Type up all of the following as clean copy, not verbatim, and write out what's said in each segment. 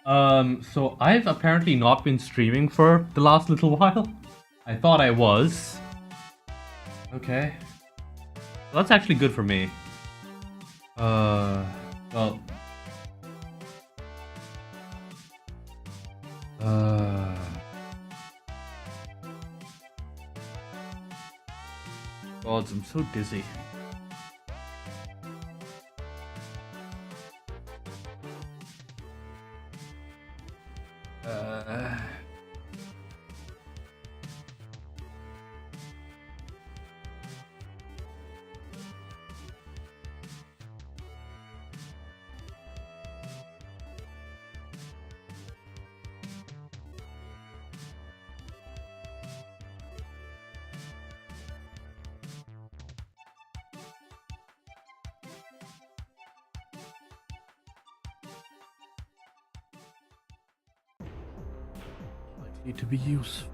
So I've apparently not been streaming for the last little while. I thought I was. Okay. Well, that's actually good for me. Well. God, I'm so dizzy. Need to be useful.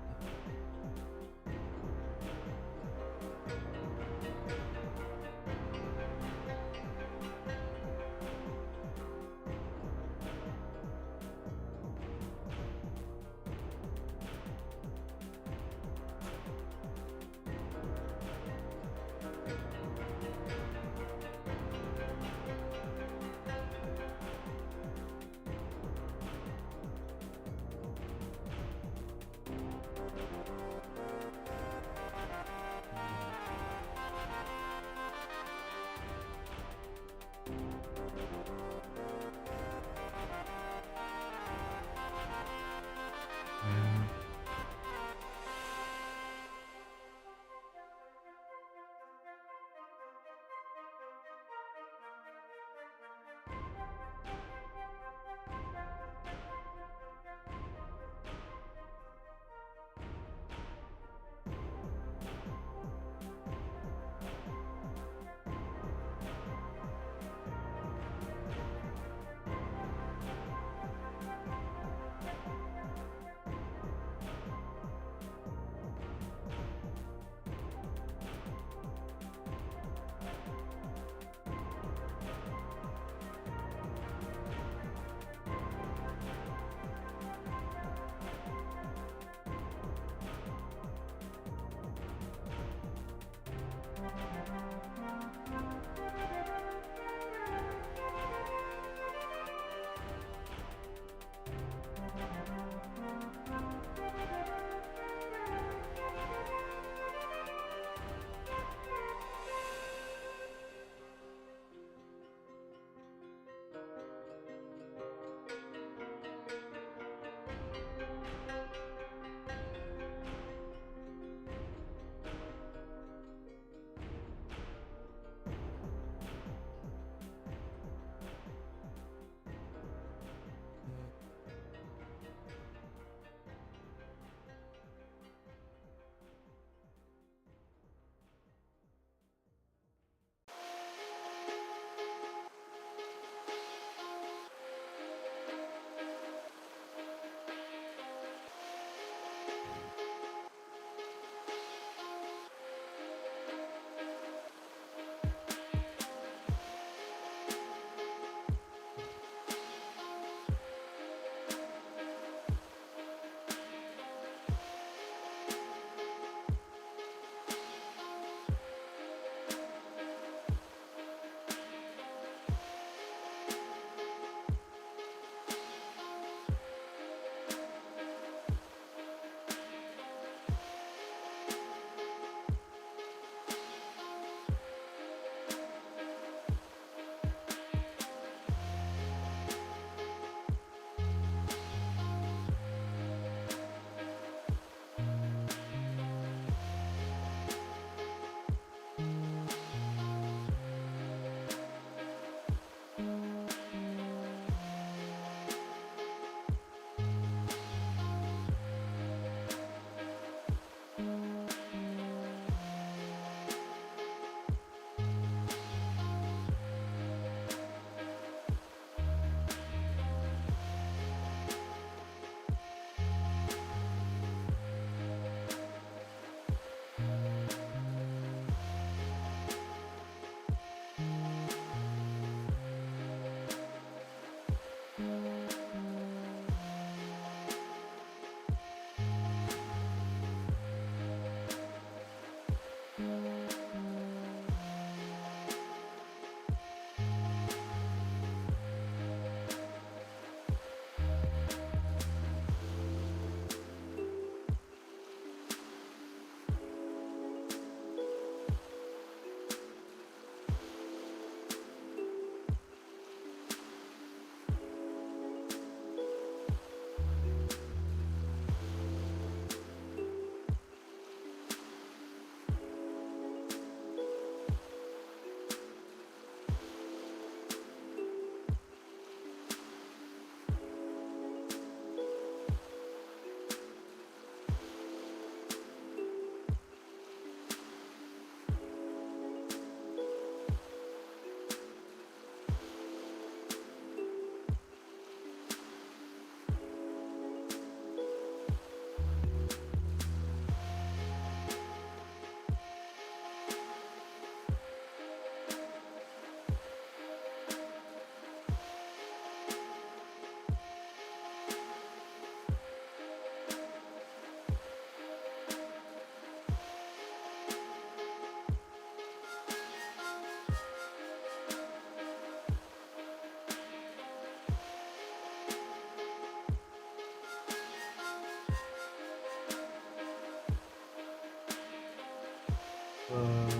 Uh,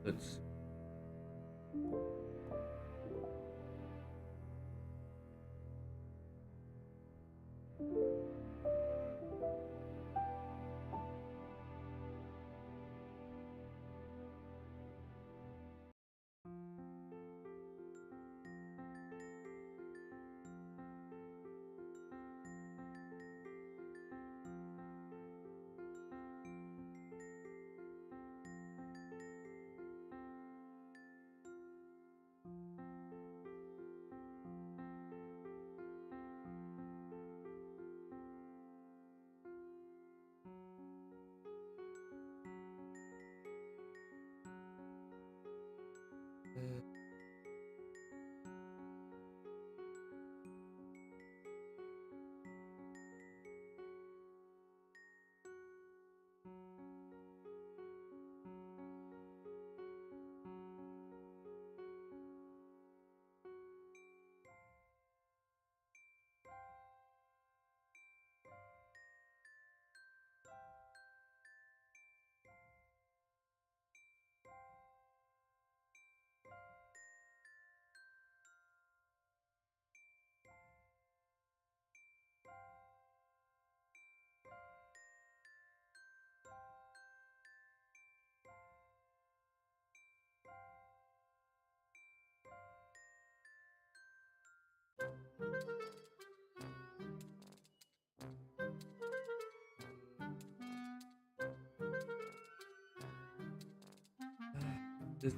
let's. Just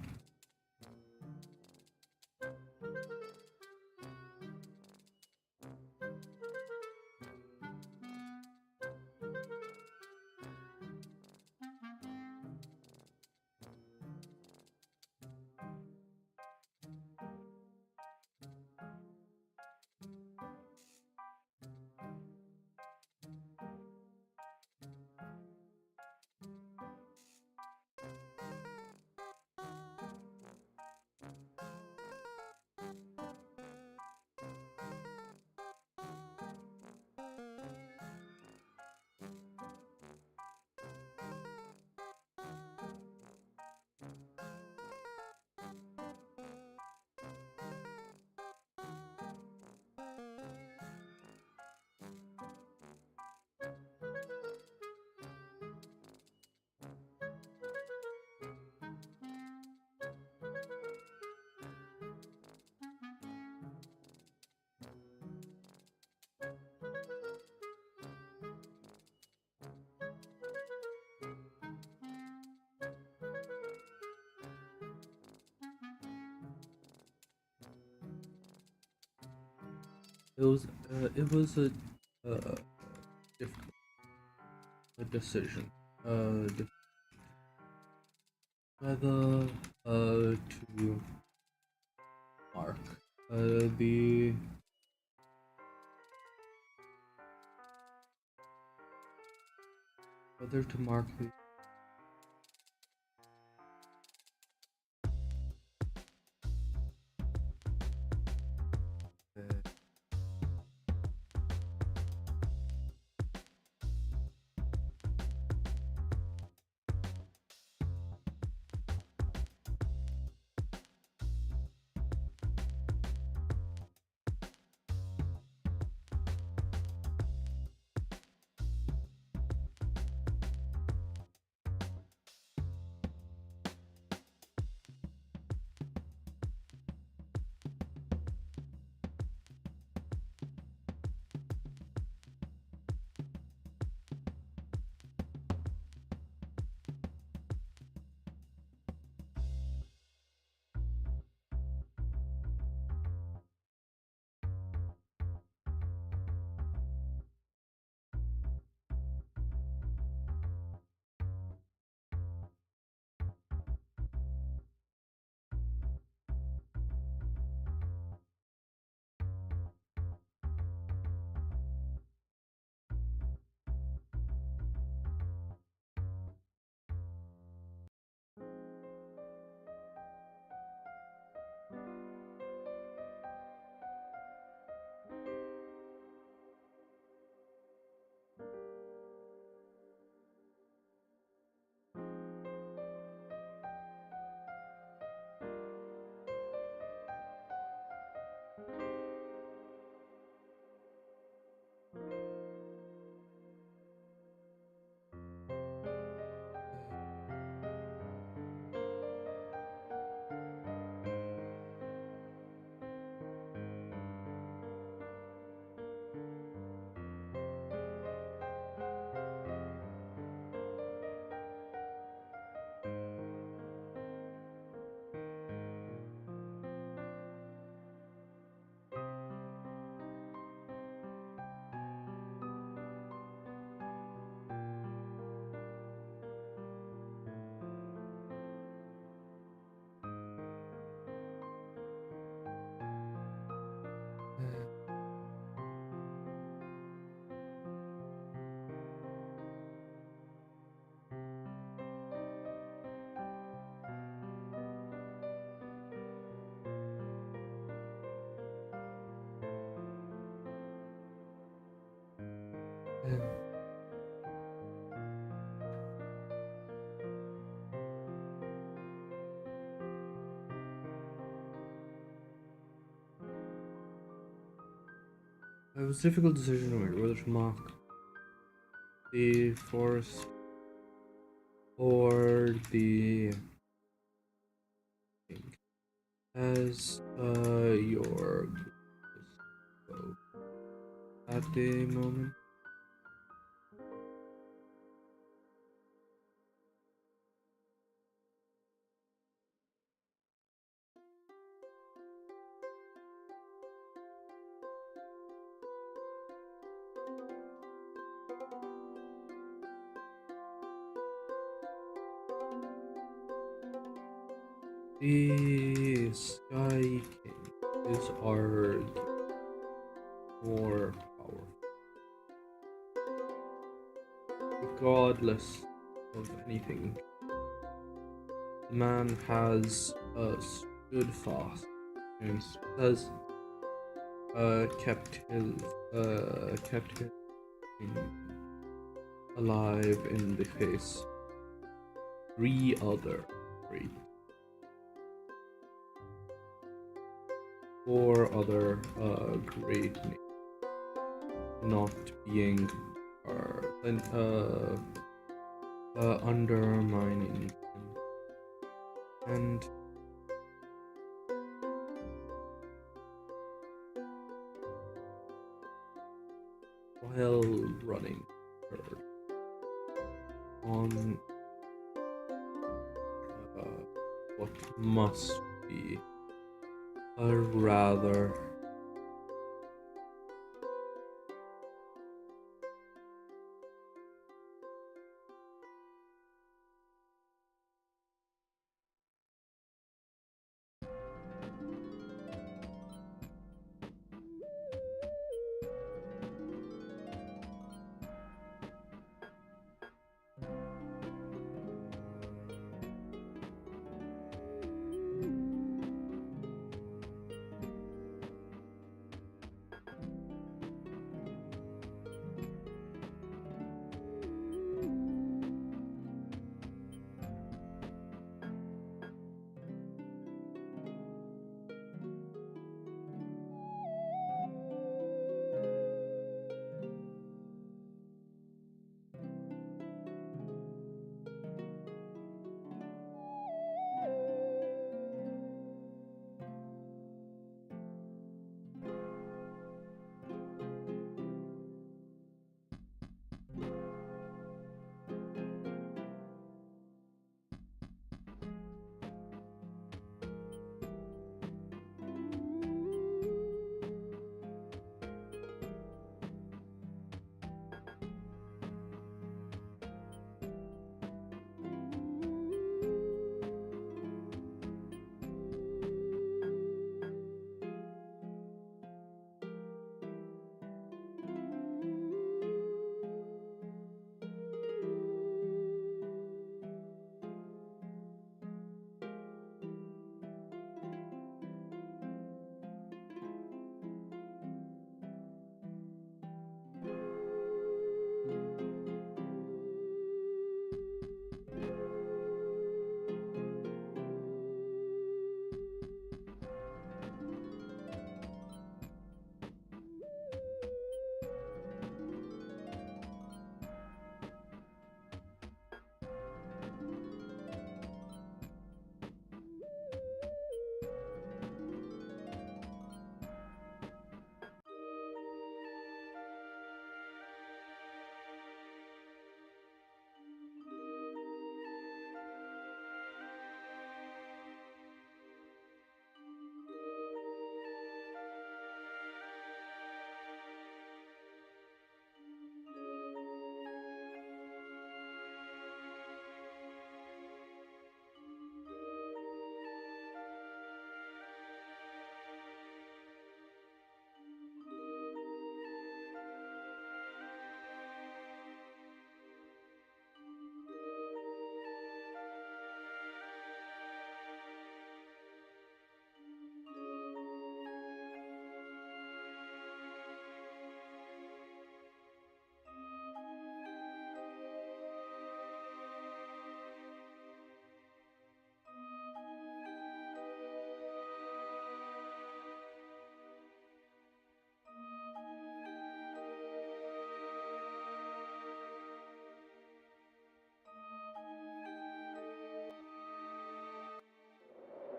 it was uh, difficult decision. Whether to mark the Whether to mark the it was a difficult decision to make whether to mark the forest or the king as your bow at the moment. The Sky King is argued more powerful, regardless of anything. The man has stood fast and has kept his king alive in the face of 3 other great. 4 other great names not being undermining him. And while running herd on what must be a rather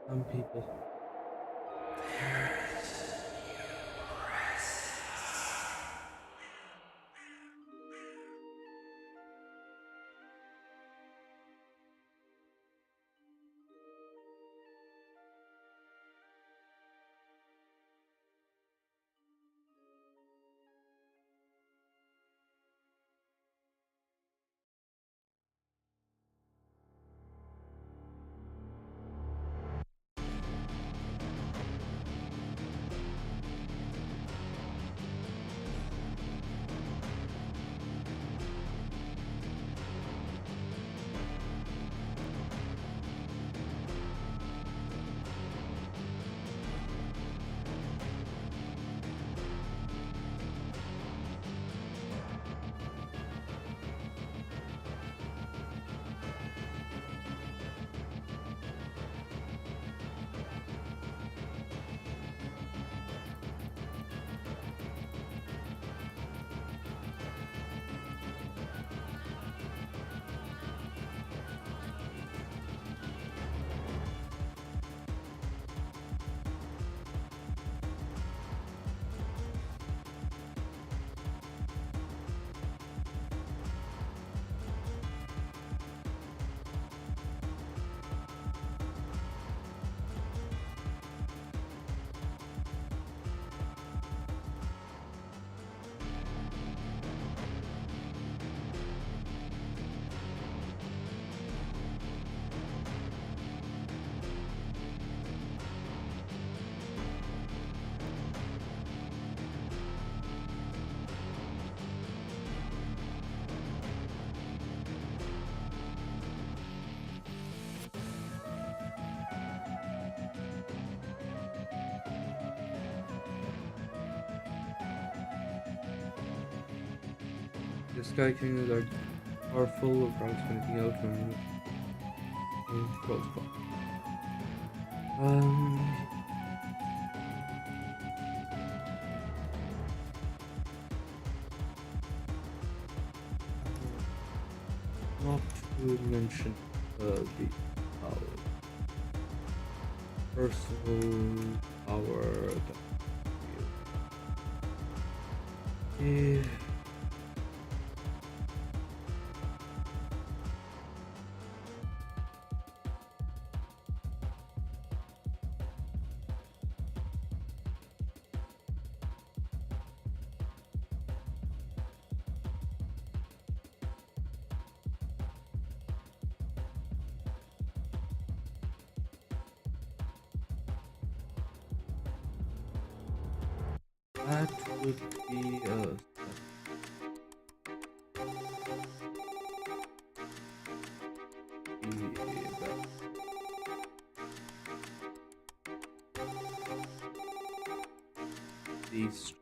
Some people. The Sky Kingdoms are powerful of ranks for anything else from close call. Not to mention the power. Personal power. Yeah. That would be these.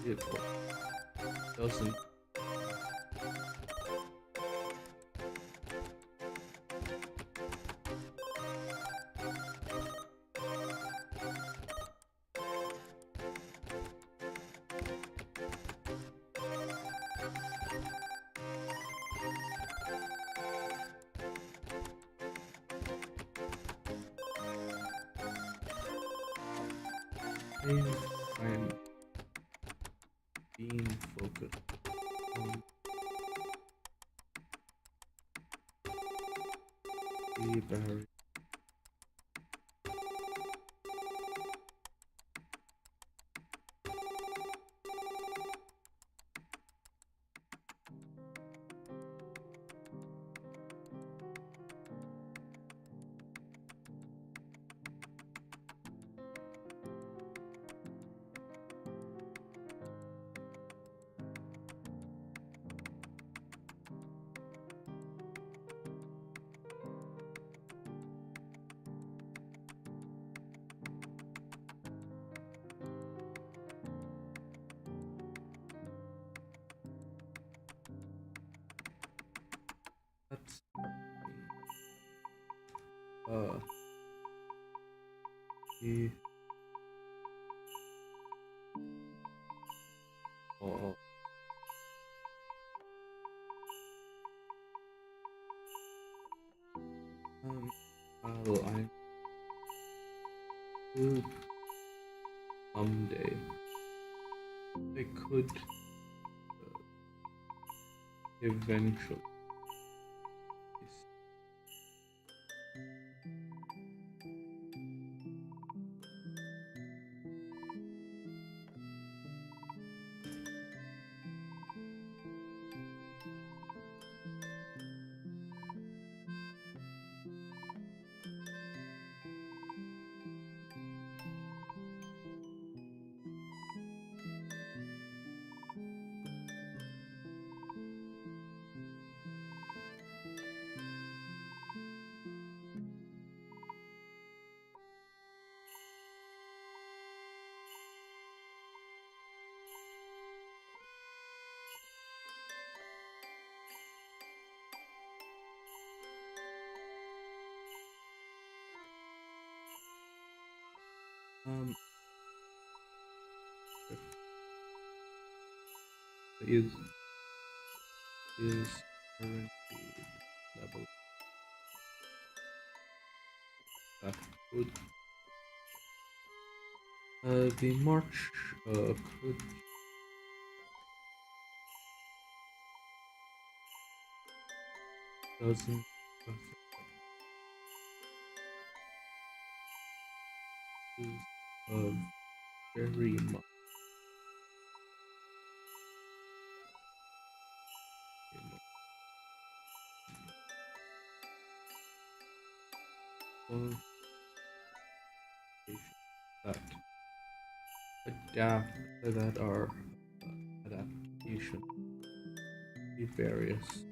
Beautiful. Doesn't. I'm being focused on the barrier. he oh, well, I could someday. I could eventually. Is currently level that good. The march could doesn't is very much that adapt that are adaptation be various.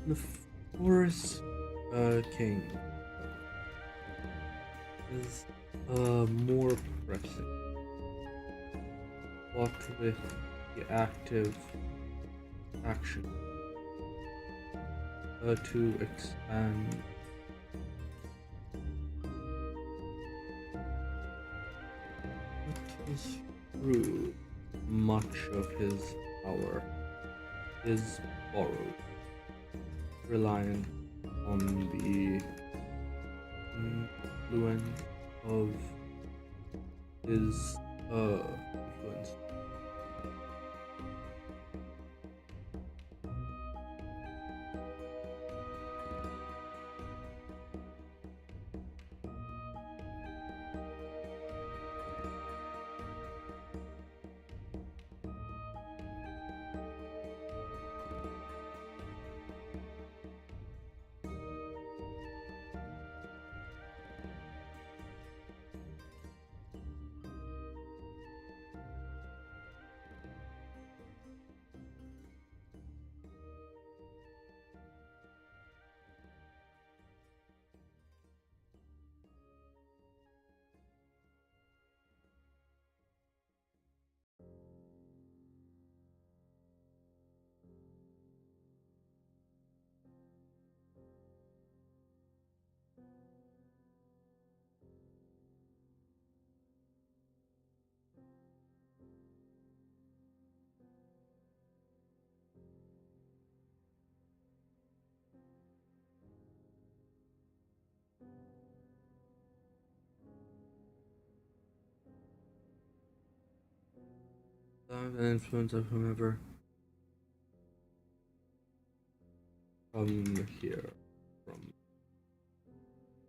The Forest King is more pressing. What with the active action to expand through much of his power is borrowed, relying on the influence of his influence. An influence of whomever from here, from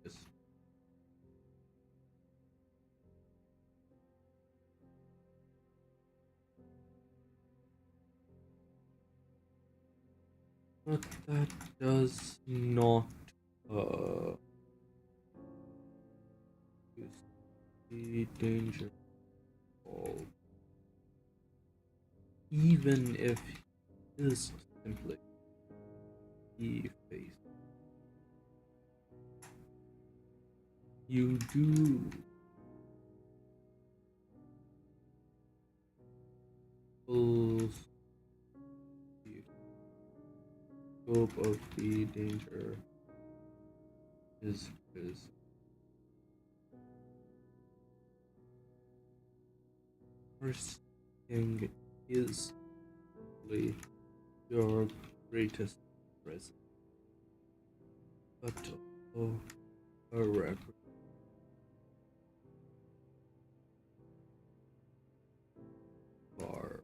this. But that does not see danger of, even if he is simply the face. You do full scope of the danger is first thing is really your greatest present, but also a record. Far.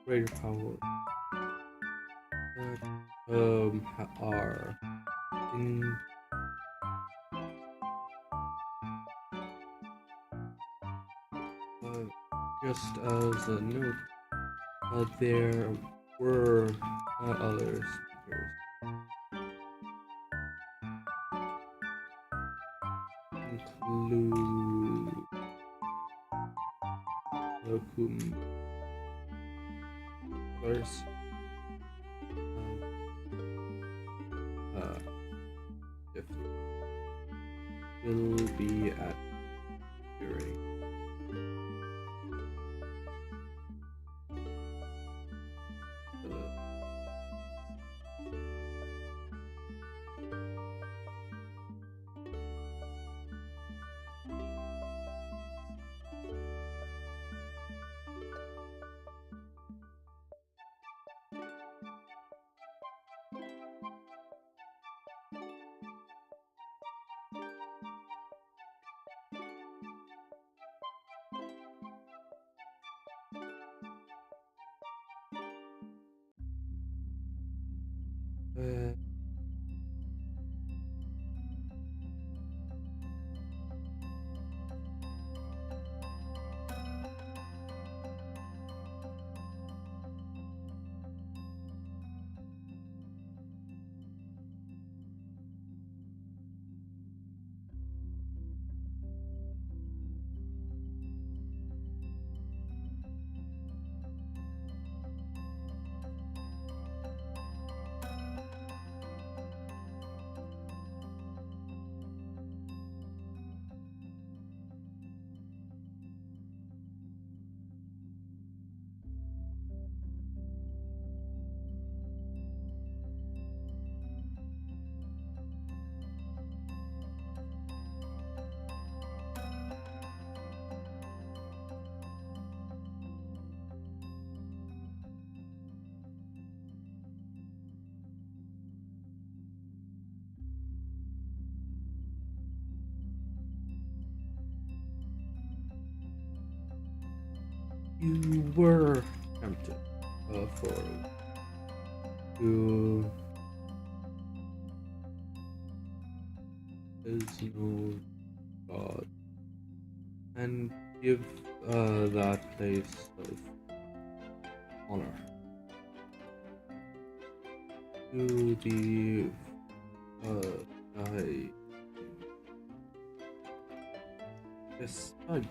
Greater power. are in just as a note, there were other speakers, include others. If will be at during the you were tempted for to is no God and give that place of honor to the guy beside.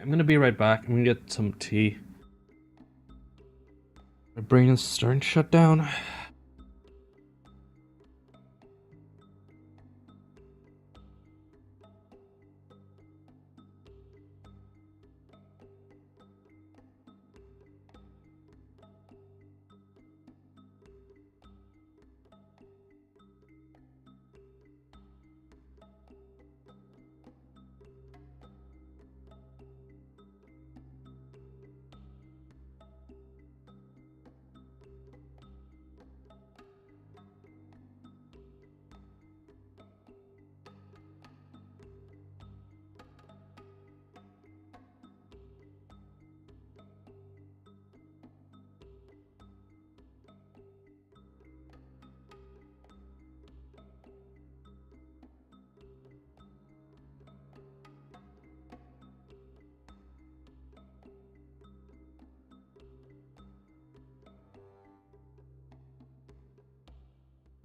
I'm gonna be right back. I'm gonna get some tea. My brain is starting to shut down.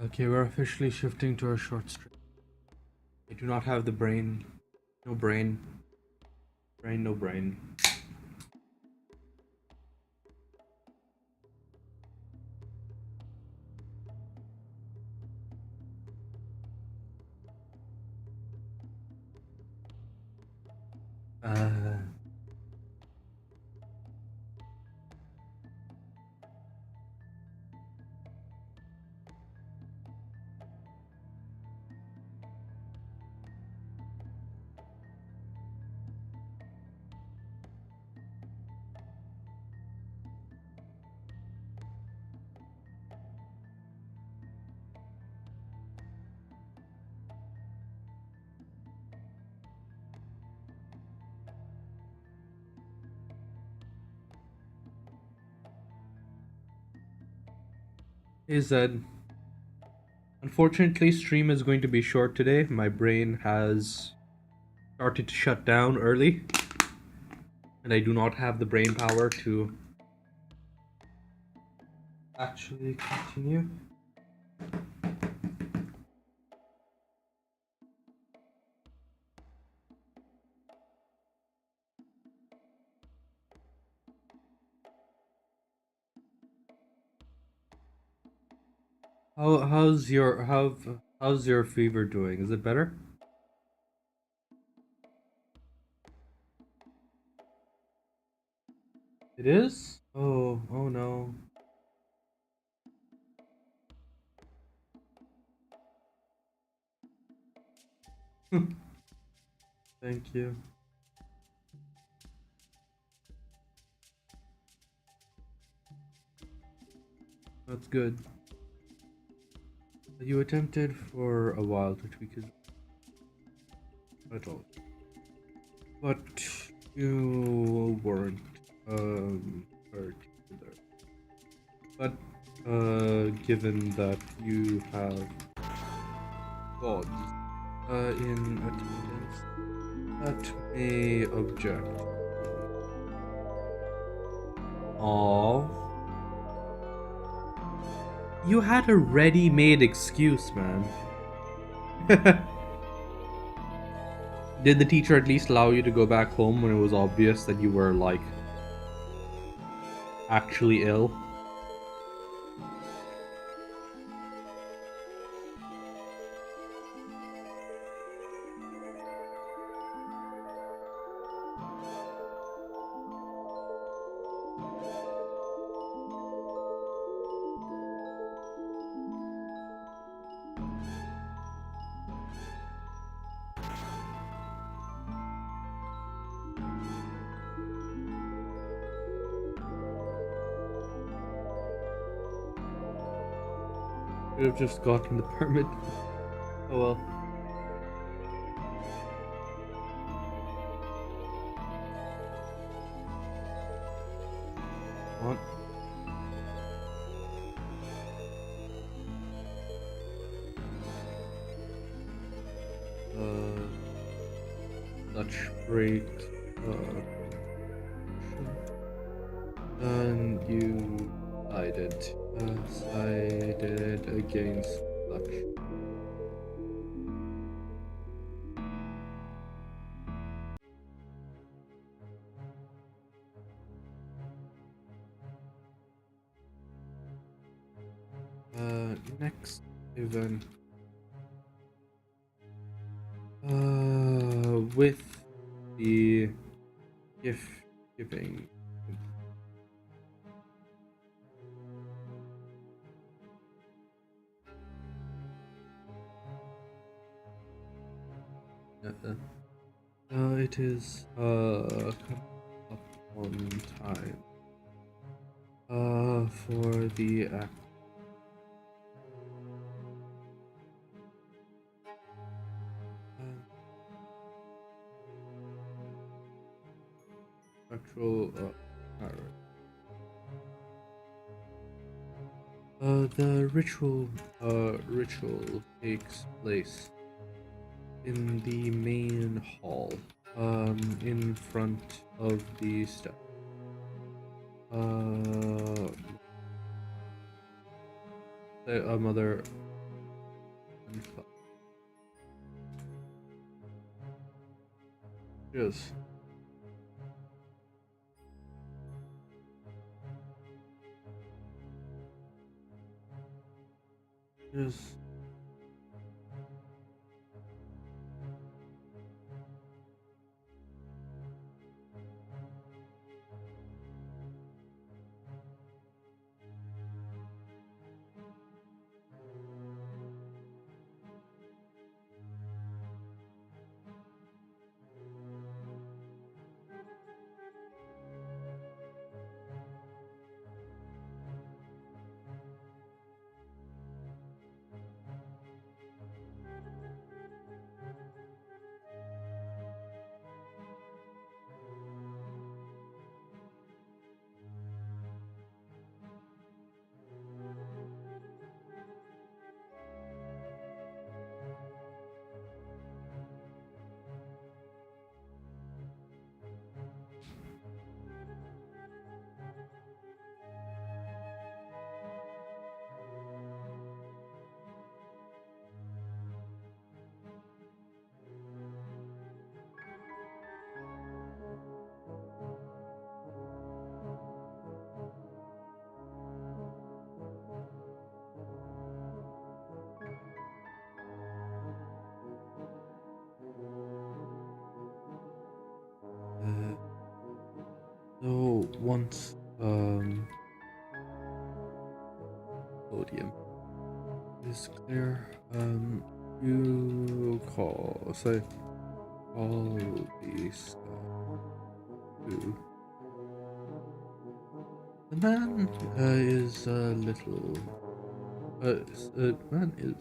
Okay, we're officially shifting to a short stream. I do not have the brain. No brain. Brain, no brain. Hey Zed. Unfortunately, stream is going to be short today. My brain has started to shut down early, and I do not have the brain power to actually continue. How's your fever doing? Is it better? It is? Oh no. Thank you. That's good. You attempted for a while to tweak his title, but you weren't hurt either. But given that you have gods in attendance that may object. Oh, you had a ready-made excuse, man. Did the teacher at least allow you to go back home when it was obvious that you were, like, actually ill? Could have just gotten the permit. Oh well. What? Dutch break. And you sided against Dutch. Next event. With the gift giving. It is come up on time. For the actual alright. The ritual takes place in the main hall, in front of the step. A mother and father. Yes. Yes. So once podium is clear, you call the staff to. The man is a little. Man is.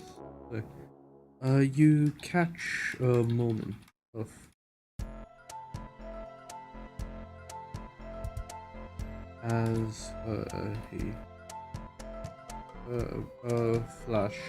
You catch a moment of. As he flash.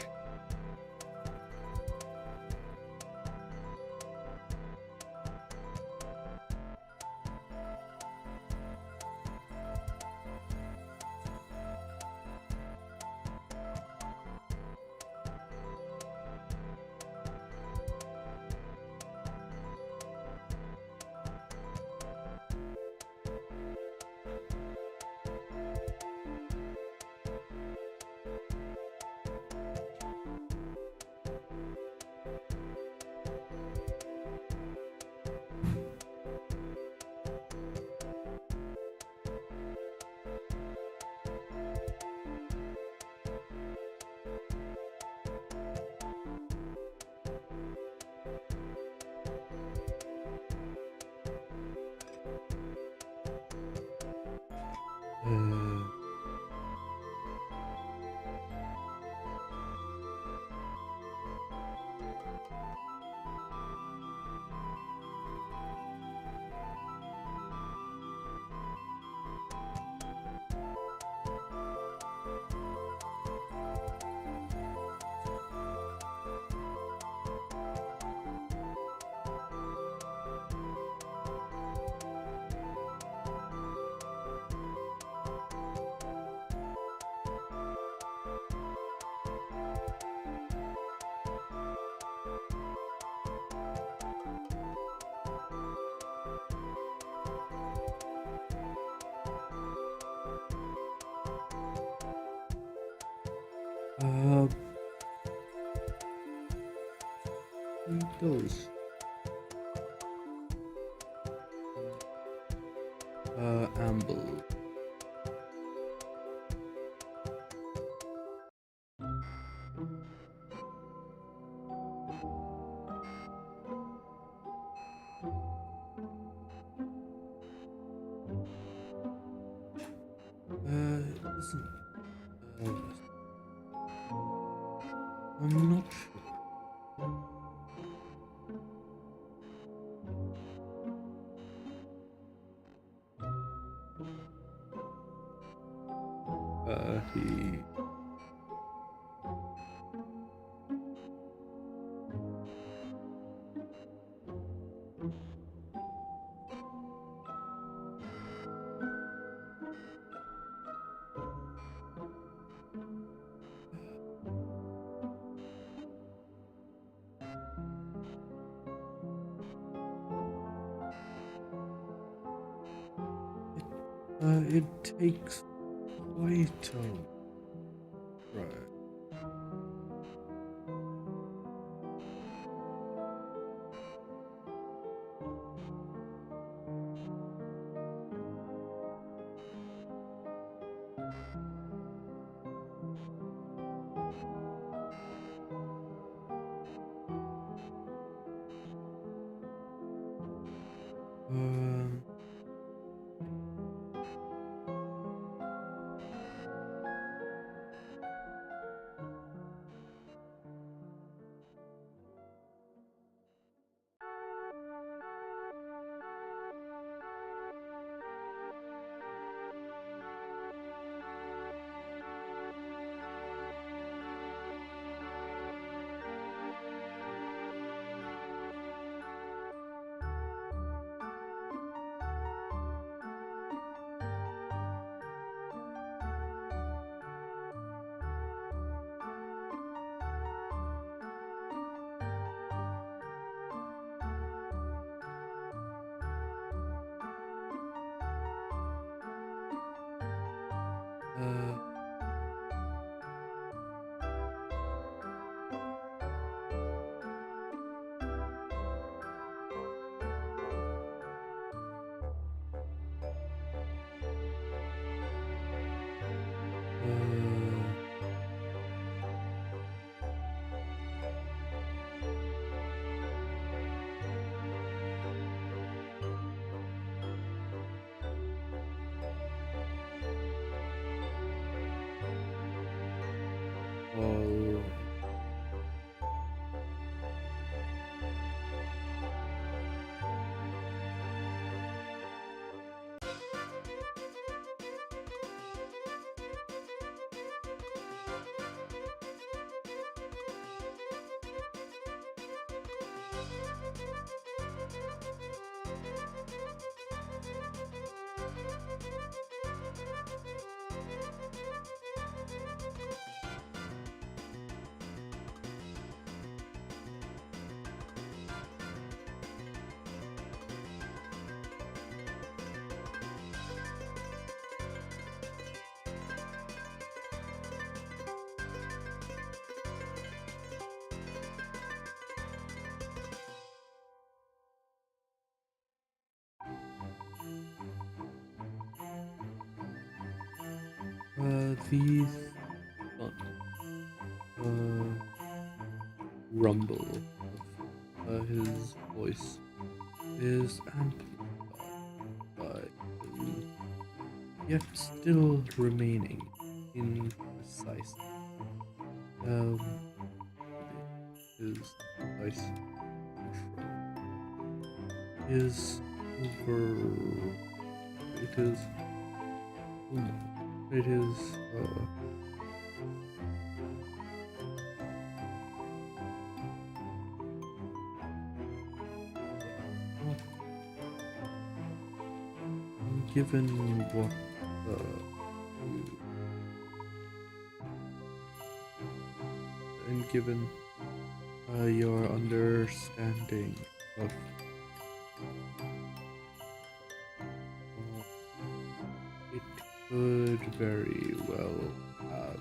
Those. Amble. Isn't. I'm not sure. He. It takes quite a right. Um, uh, all these rumble of his voice is amplified by him, yet still remaining imprecise. His voice control is over. It is. It is. Given what and given your understanding of it could very well have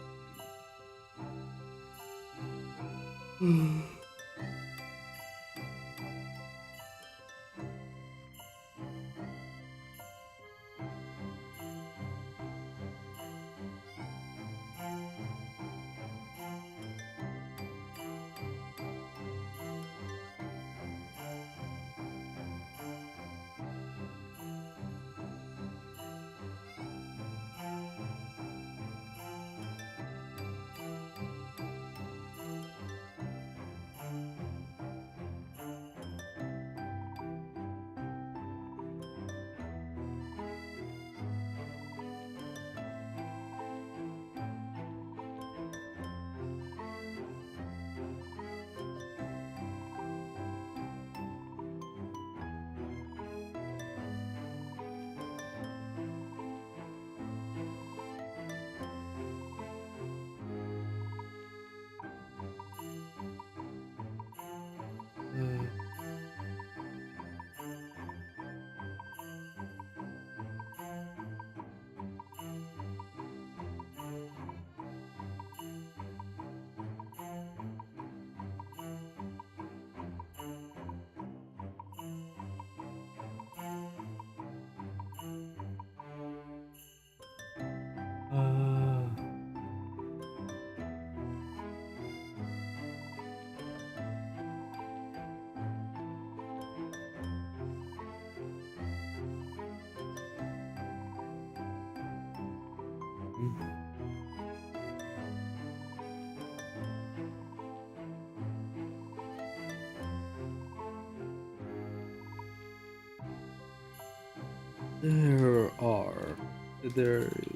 There is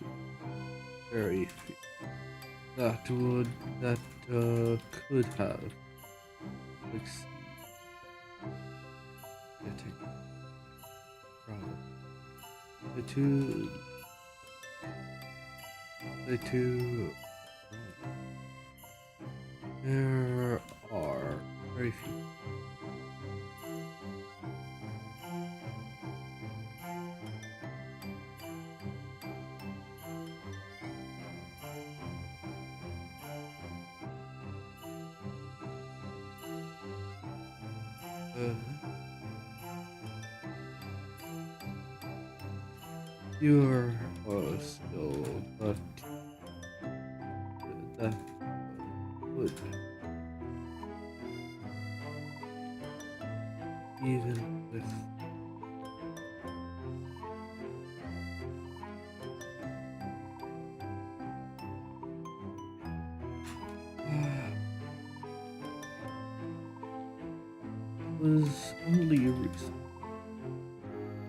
very few that could have succeeded getting from the two. There are very few. You're still, but that would even with was only recent.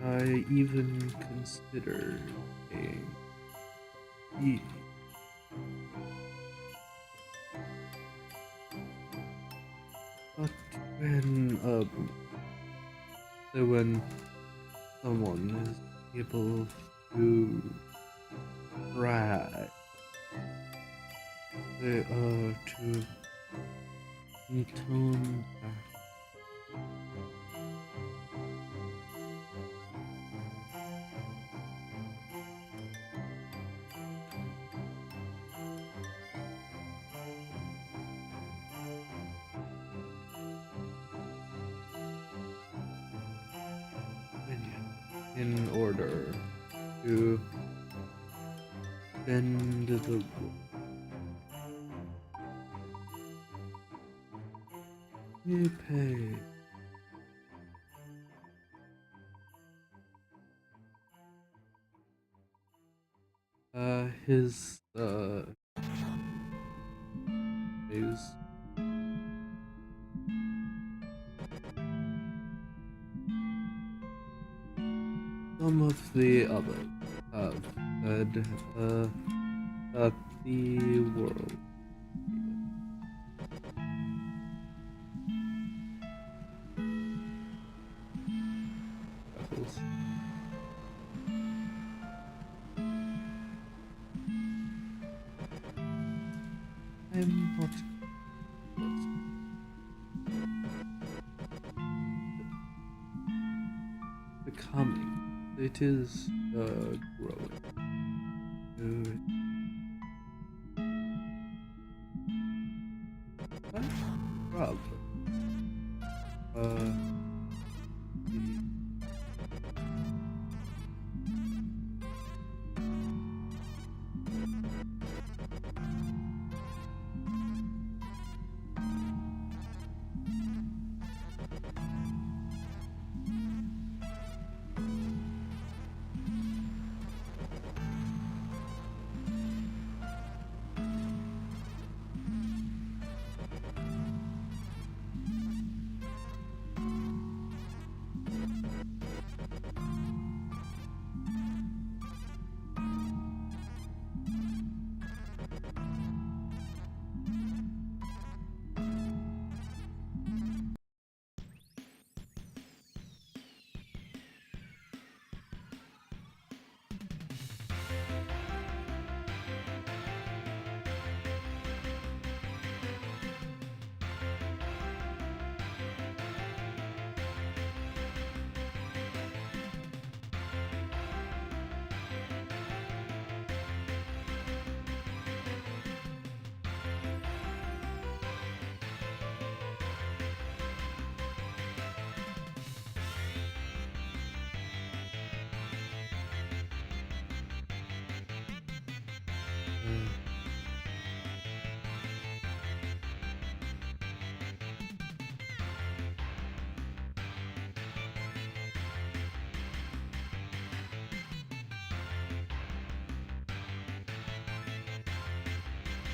I even considered paying fee. But when someone is able to brag, to intone that. In order to bend the rule. You pay. His is some of the others have said that the world battles. I'm not becoming. It is growing. What?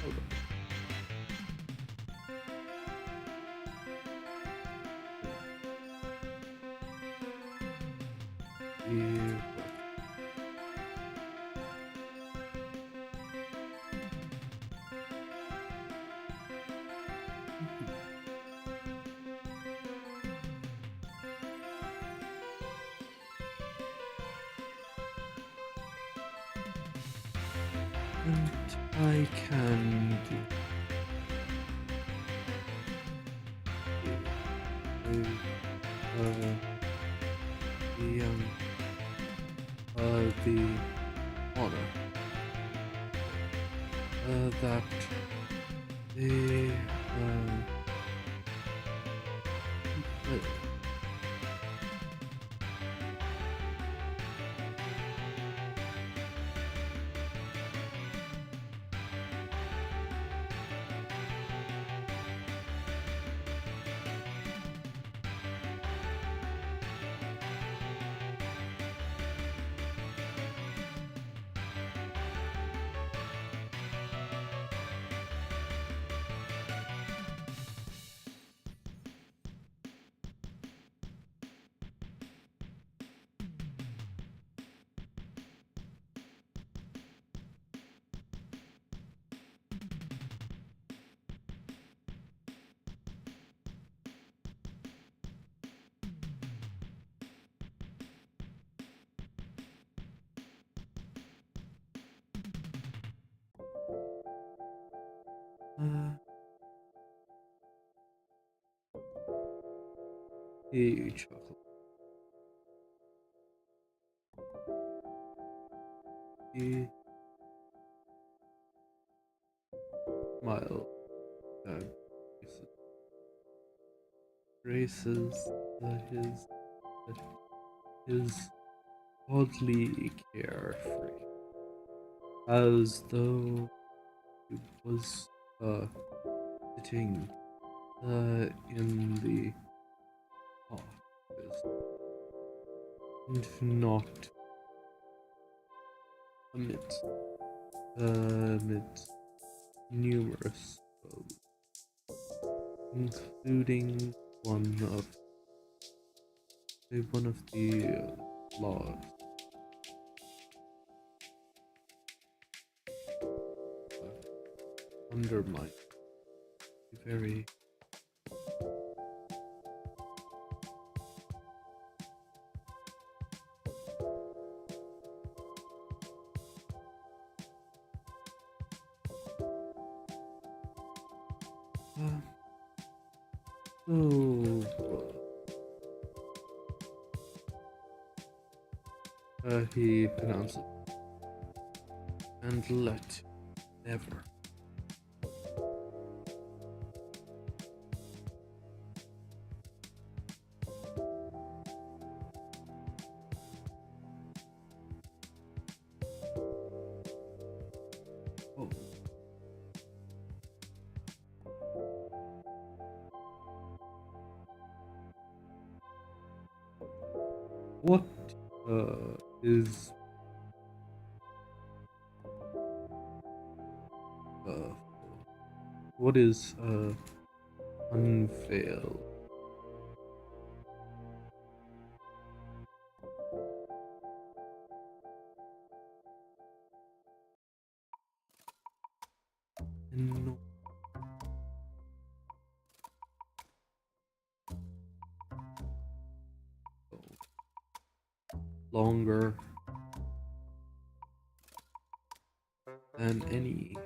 Hold on. Yeah. And I can do the honor that the chocolate. The smile that graces his oddly carefree, as though he was sitting in the office and not amidst numerous foes, including one of the laws. Undermine very he pronounced it, and let never. Oh. What is unveil? No. Longer than any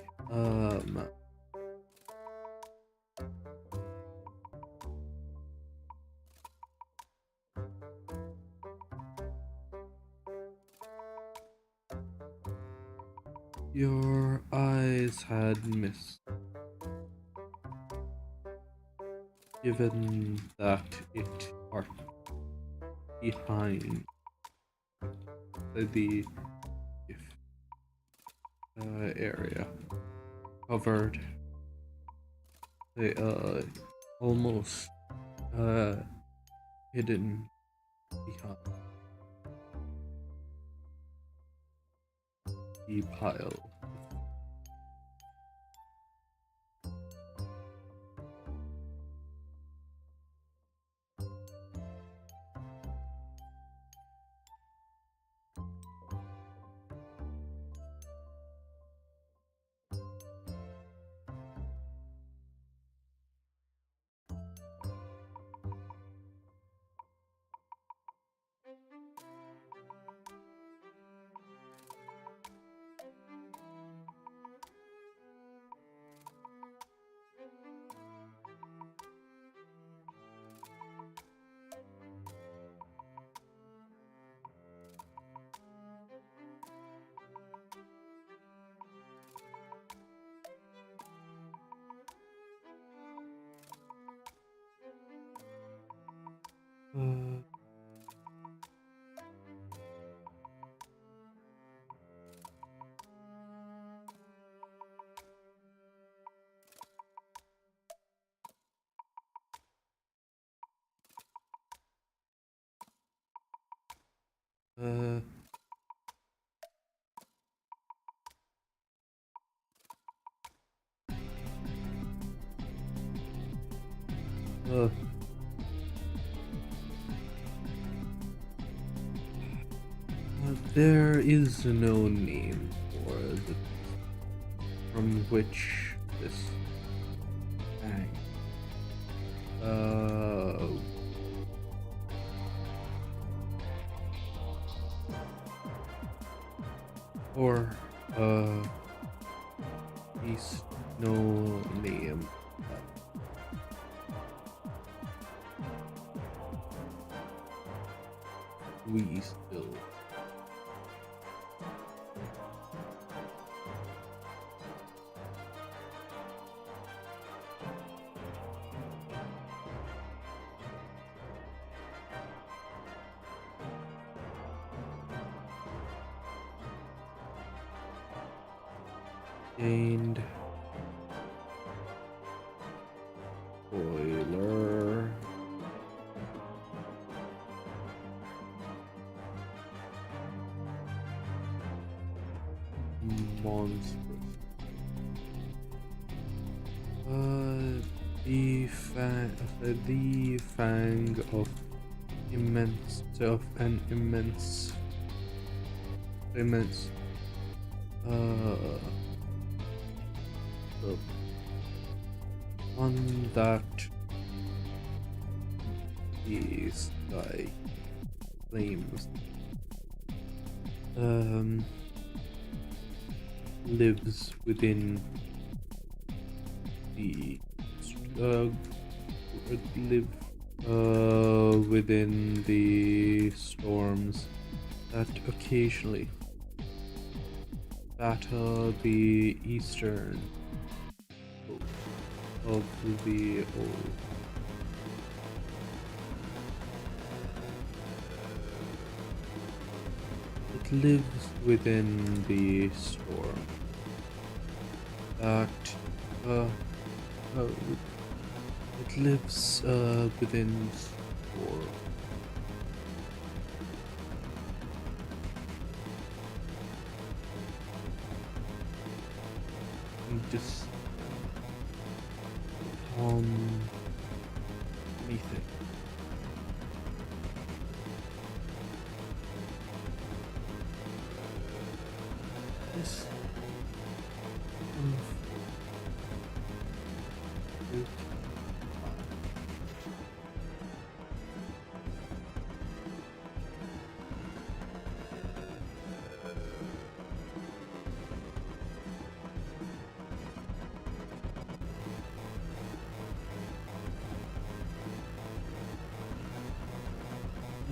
your eyes had missed, given that it are behind the area covered almost hidden behind the pile Uh, uh, there is no name for the from which this hang. Or at least no name. We still. Gained boiler. Monstrous. The fang of an immense the one that the sky claims lives within the within the storms that occasionally batter the eastern of the old. It lives within the storm that it lives within storm. Just anything. This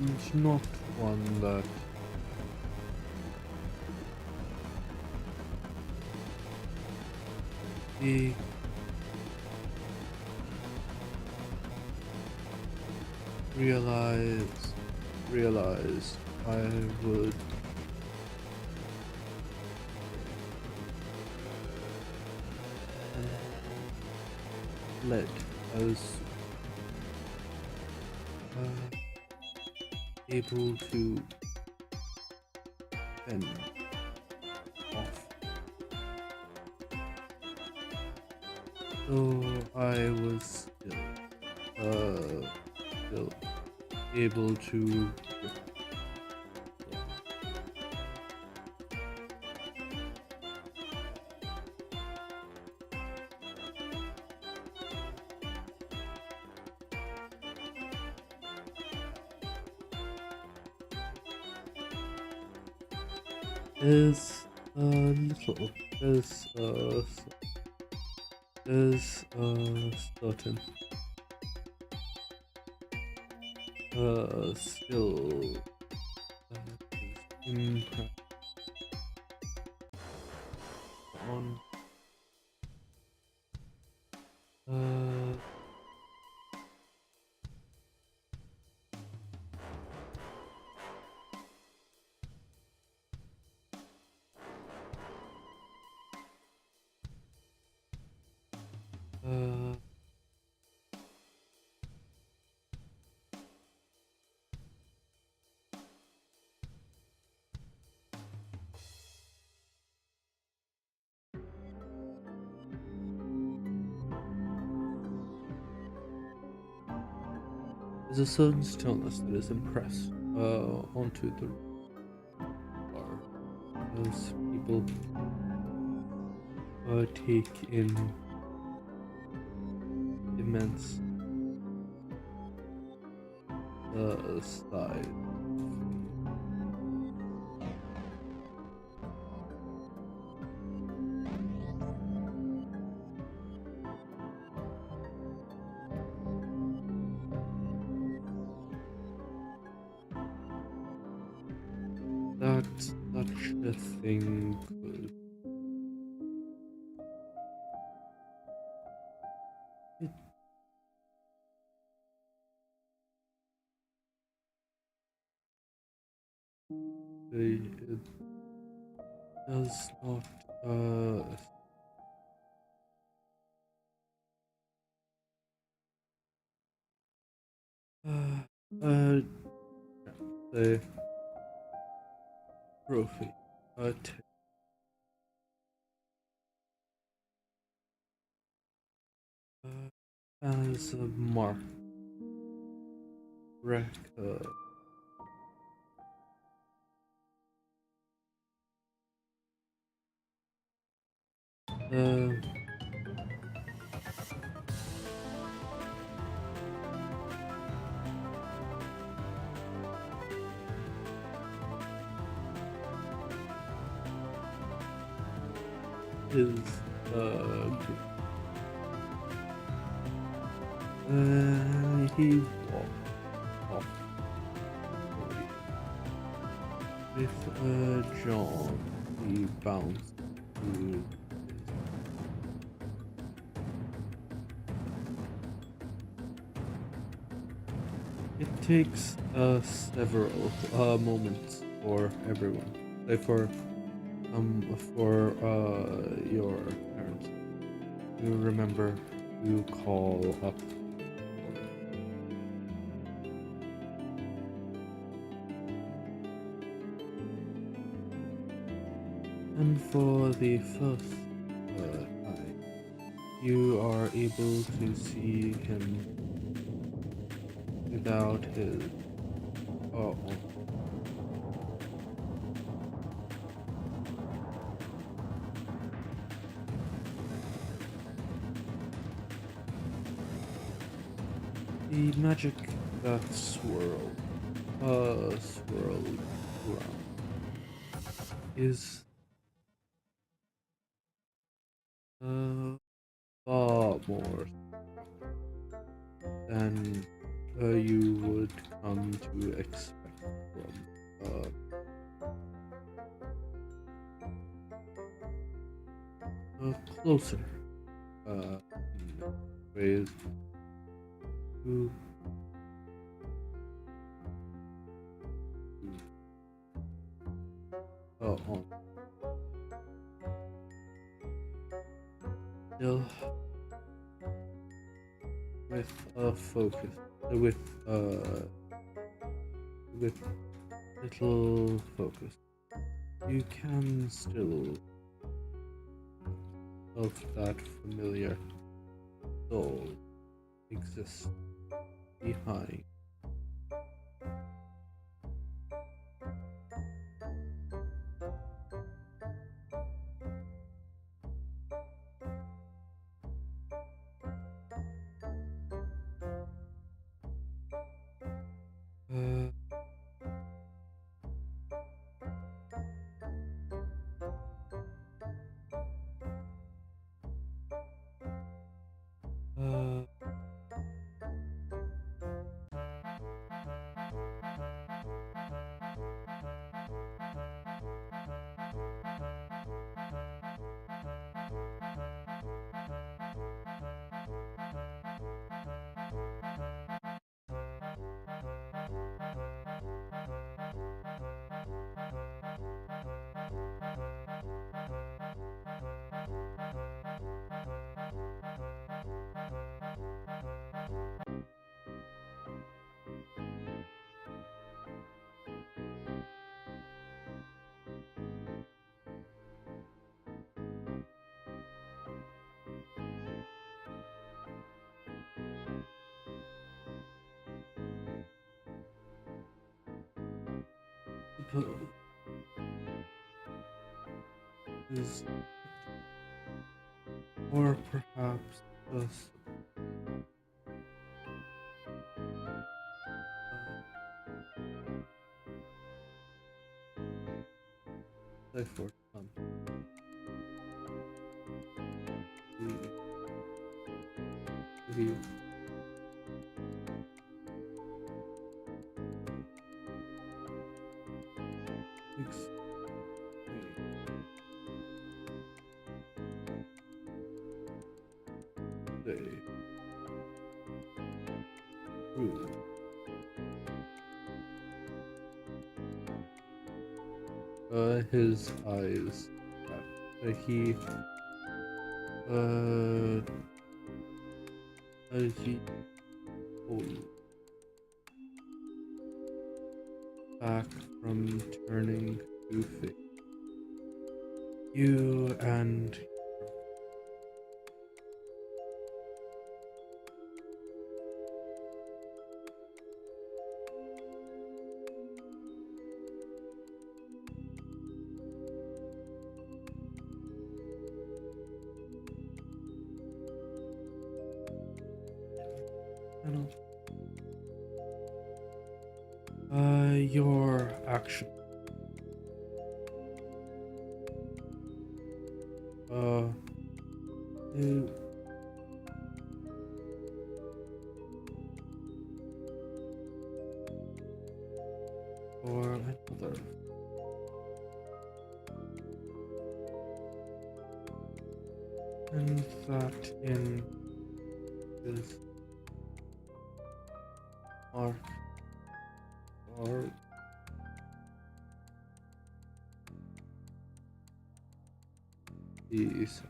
it's not one that he realized I would let us able to fend off. So I was still able to is a little. There's certain skill impact on uh uh there's a certain stillness that is impressed onto the bar as people take in immense size. That such a thing could it, it does not the trophy as a mark record uh, is he walked off with John. He bounced to it takes several moments for everyone, for your parents to remember to call up. And for the first time, you are able to see him without his on. The magic that swirled around is far more than you would come to expect from closer ways to on. Still with a focus, with little focus, you can still of that familiar soul exists behind. is, or perhaps just say for some review. Day. Ooh. His eyes. He he pulled back from turning to face you and your action. You- or another. And that in his mark or these.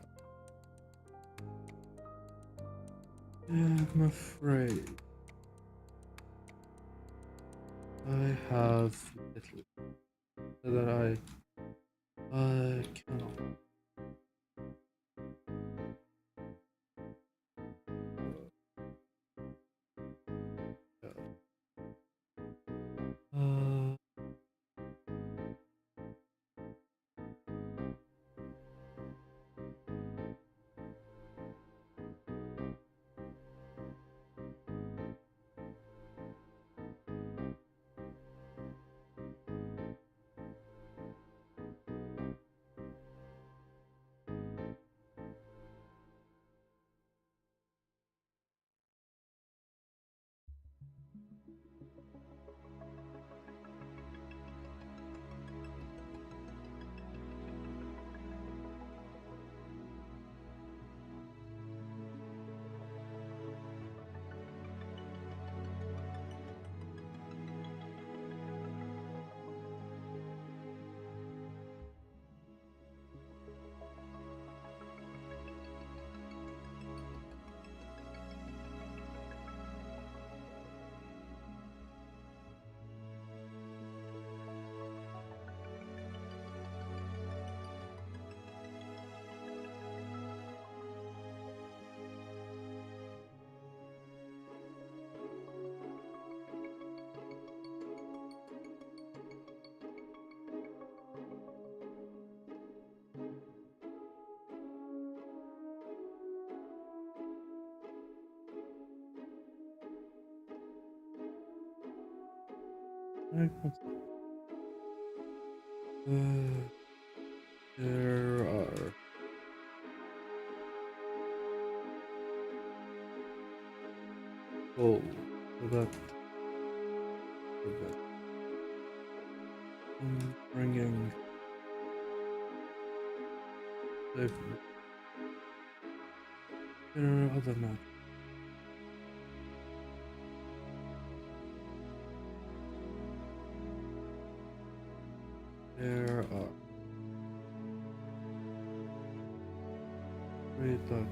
I'm afraid I have little that I cannot. Uh, there are goals that prevent bringing safely. There are other matters. There are three that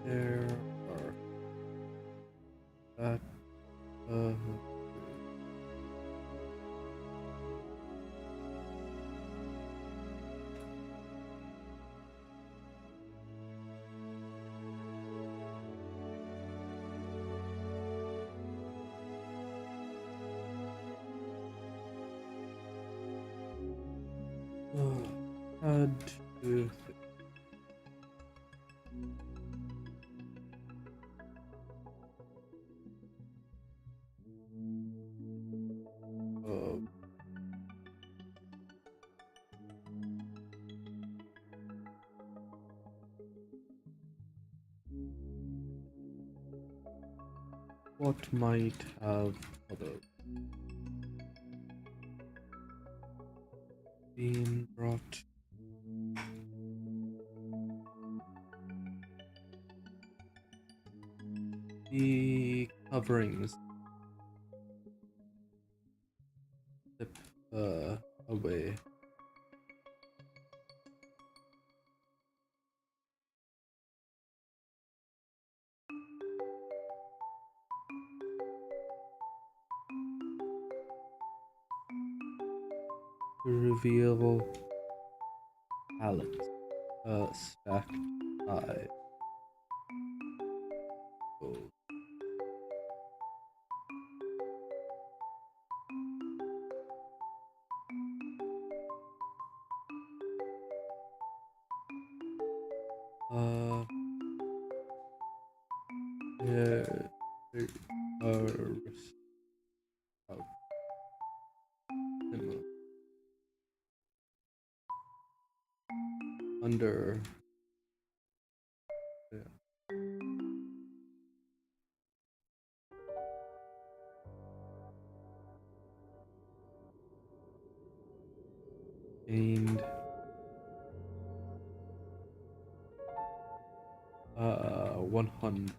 there are that Add to uh, what might have other been brought. The coverings slip away. To reveal pallets stacked high. Oh. There are out similar under yeah. Gained 100.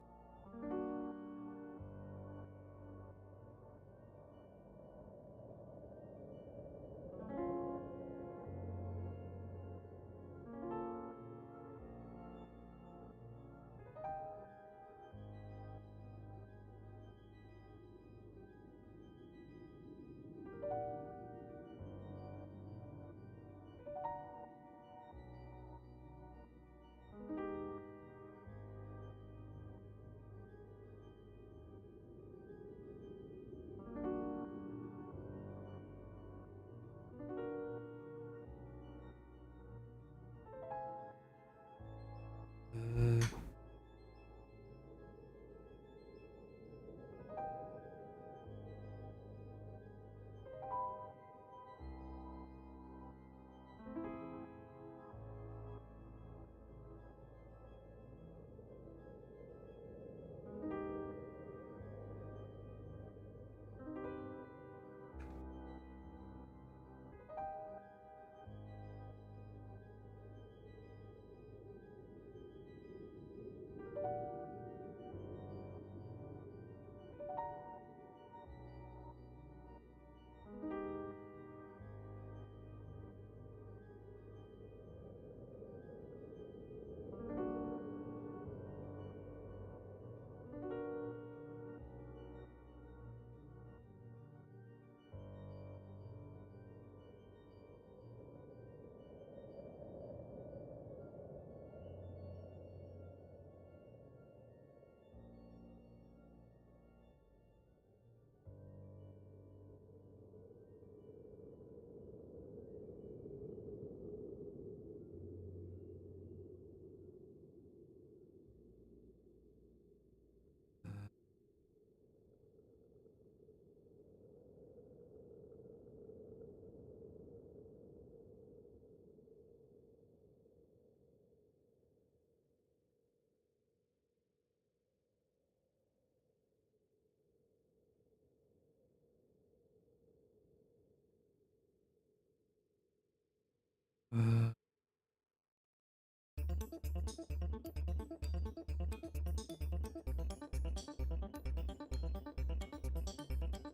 Uh,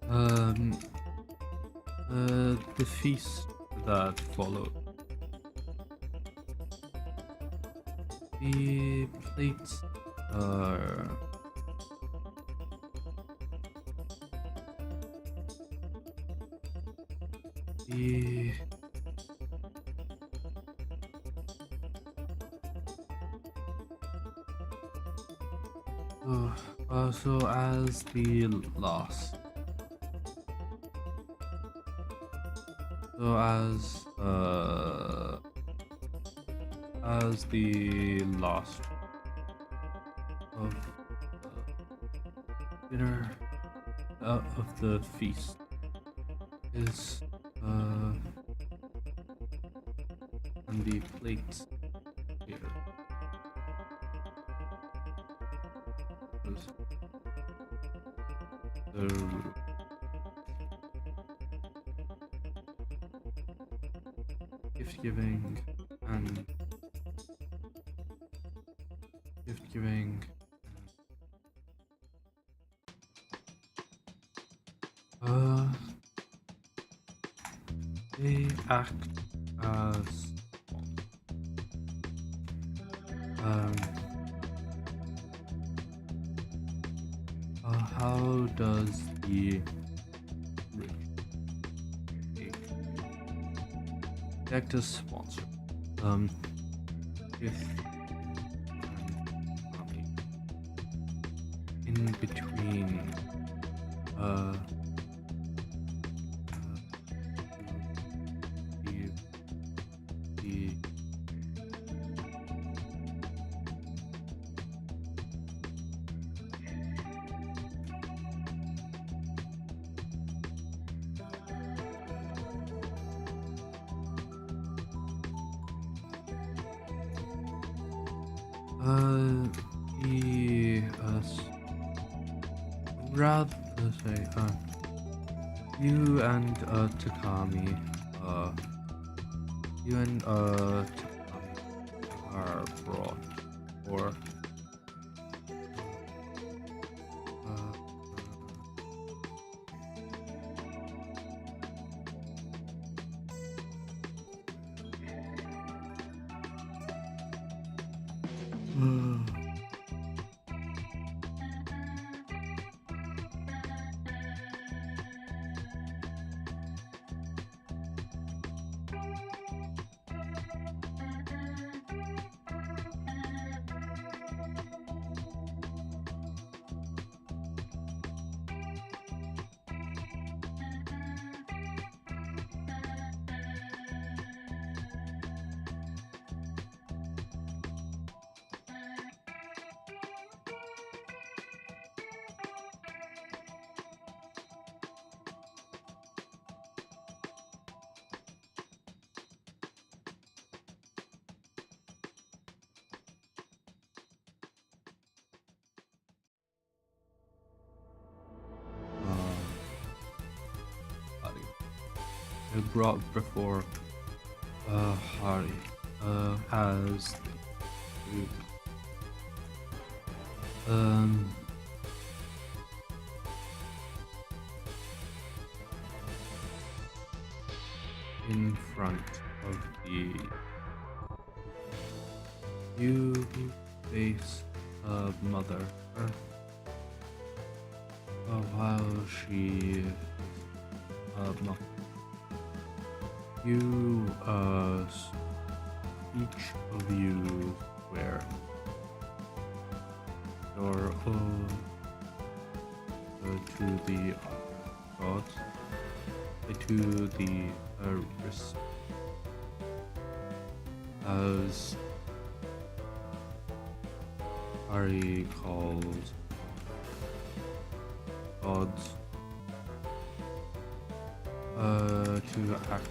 uh, um, the feast that followed. The plates are the so as the last. So as as the last of dinner of the feast is on the plates here. The gift giving and gift giving. They act as how does the rich act as sponsor? If in between the rather say you and Takami are brought or brought before Hari as in front of the you face Mother Earth while she not you each of you wear your own to the gods, to the as Ari calls gods to act.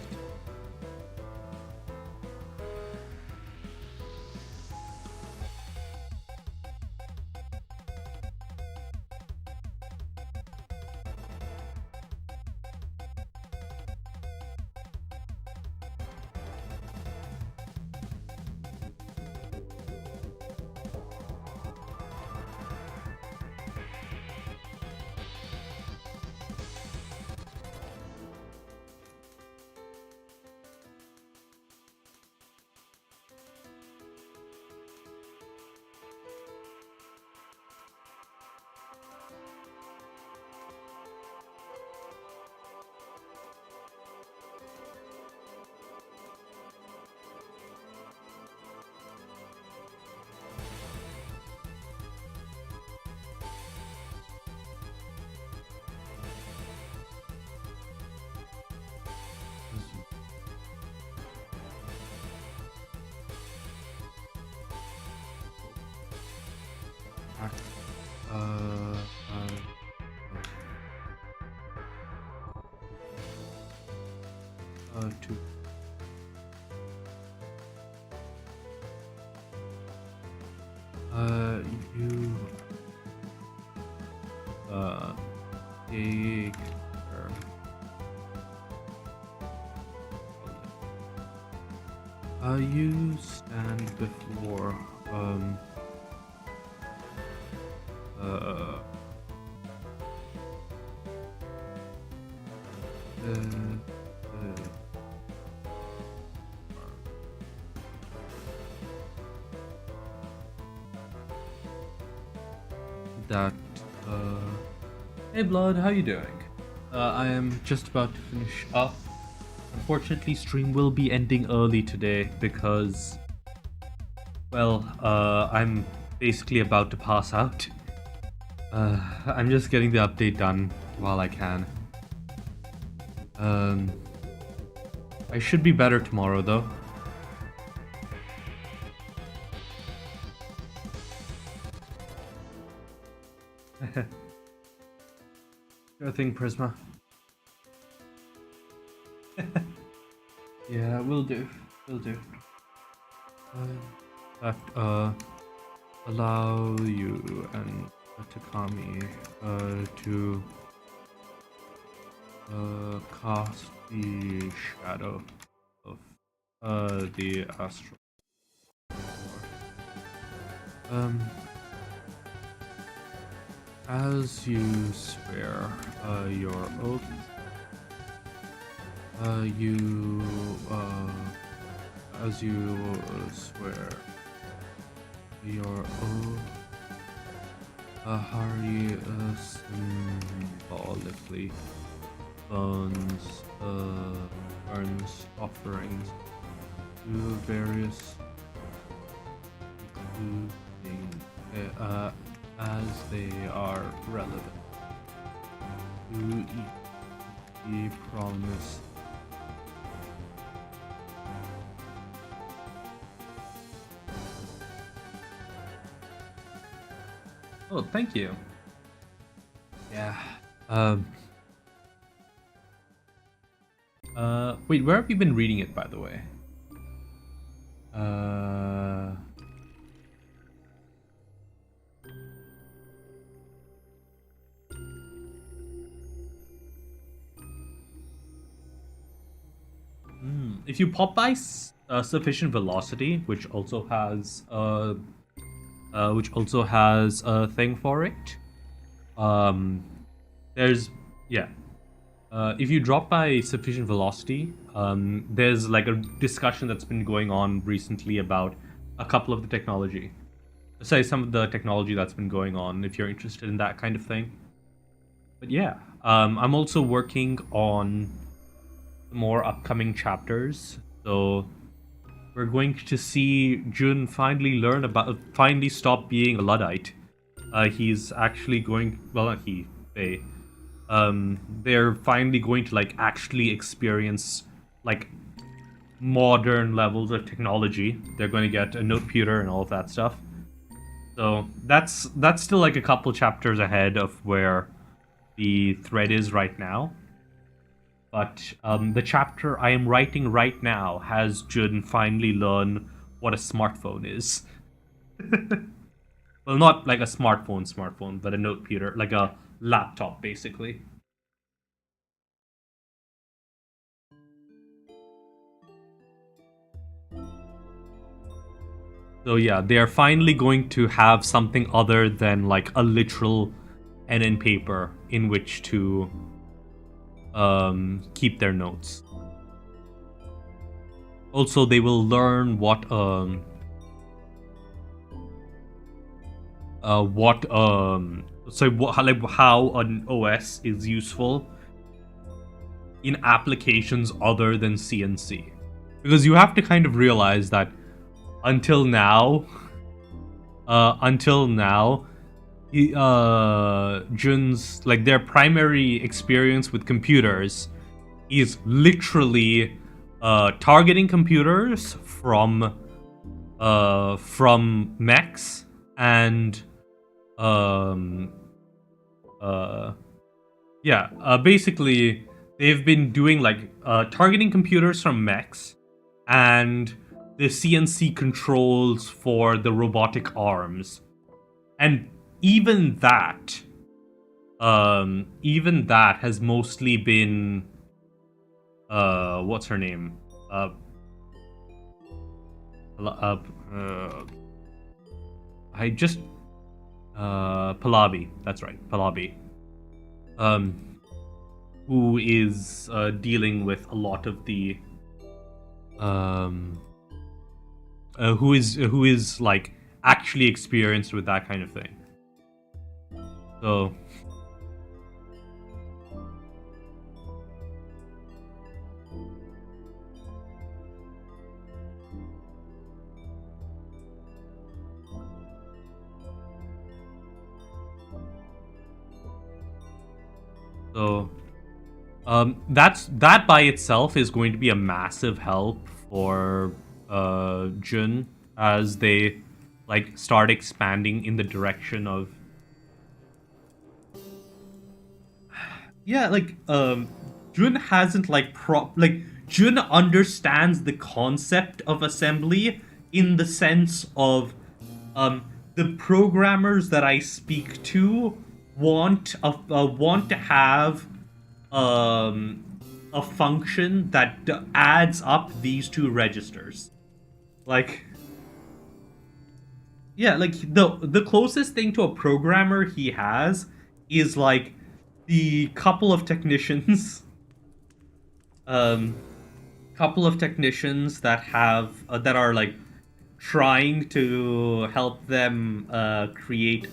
Two. You take her. You stand before that hey Blood, how you doing? I am just about to finish up. Unfortunately, stream will be ending early today because, well, I'm basically about to pass out. I'm just getting the update done while I can. I should be better tomorrow though. Sure thing, Prisma. Yeah, will do. Will do. That allow you and Takami to cast the shadow of the astral. As you swear your oath, as you swear your oath, Hari symbolically burns offerings to various, including as they are relevant to the promise. Oh, thank you. Yeah. Wait, where have you been reading it, by the way? If you pop by sufficient velocity, which also has a thing for it, there's if you drop by sufficient velocity, there's like a discussion that's been going on recently about a couple of the technology. Say some of the technology that's been going on, if you're interested in that kind of thing. But yeah, I'm also working on more upcoming chapters, so we're going to see Jun finally stop being a Luddite. He's actually going, well, not he, they. They're finally going to like actually experience like modern levels of technology. They're going to get a note pewter and all of that stuff. So that's still like a couple chapters ahead of where the thread is right now. But the chapter I am writing right now has Jun finally learn what a smartphone is. Well, not like a smartphone, but a note pewter, like a laptop, basically. So yeah, they are finally going to have something other than like a literal pen and paper in which to keep their notes. Also, they will learn how an OS is useful in applications other than CNC, because you have to kind of realize that until now, Jun's like their primary experience with computers is literally targeting computers from mechs and um, basically they've been doing like targeting computers from mechs and the CNC controls for the robotic arms, and even that has mostly been what's her name? I just Pallavi. That's right, Pallavi. Who is dealing with a lot of the who is like actually experienced with that kind of thing. So that by itself is going to be a massive help for Jun as they like start expanding in the direction of Jun hasn't Jun understands the concept of assembly in the sense of the programmers that I speak to want to have a function that adds up these two registers. Like, yeah, like the closest thing to a programmer he has is like the couple of technicians that have that are like trying to help them create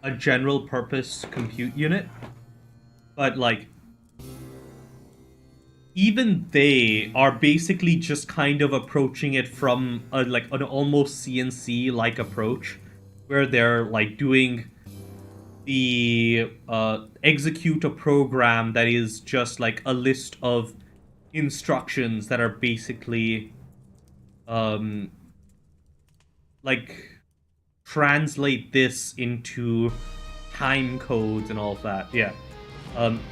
a general purpose compute unit, but like even they are basically just kind of approaching it from like an almost CNC like approach, where they're like doing the execute a program that is just like a list of instructions that are basically like translate this into time codes and all of that. Yeah.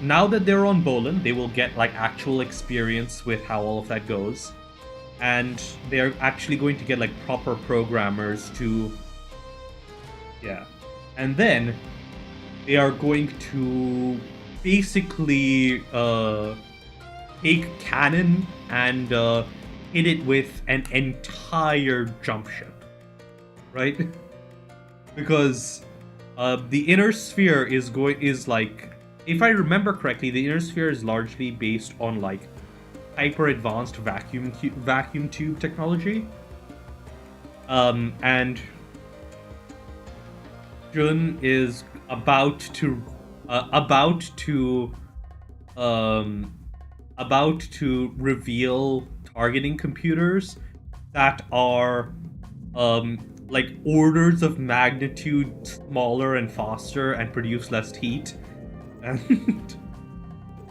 Now that they're on Bolin, they will get like actual experience with how all of that goes, and they're actually going to get like proper programmers to, yeah, and then they are going to basically take cannon and hit it with an entire jump ship, right? Because the inner sphere is like, if I remember correctly, the inner sphere is largely based on like hyper advanced vacuum tube technology, and Jun is about to reveal targeting computers that are like orders of magnitude smaller and faster and produce less heat. And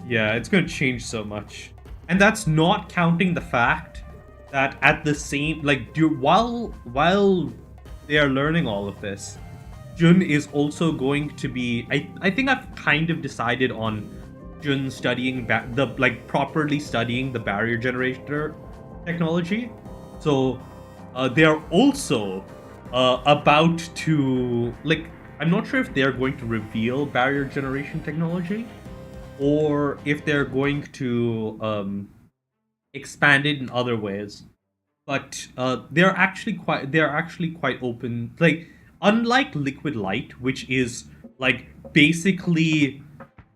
yeah, it's going to change so much. And that's not counting the fact that at the same, like, while they are learning all of this, Jun is also going to be, I think I've kind of decided on Jun studying properly studying the barrier generator technology. So they are also about to, like, I'm not sure if they're going to reveal barrier generation technology or if they're going to expand it in other ways. But they're actually quite open. Like, unlike liquid light, which is like basically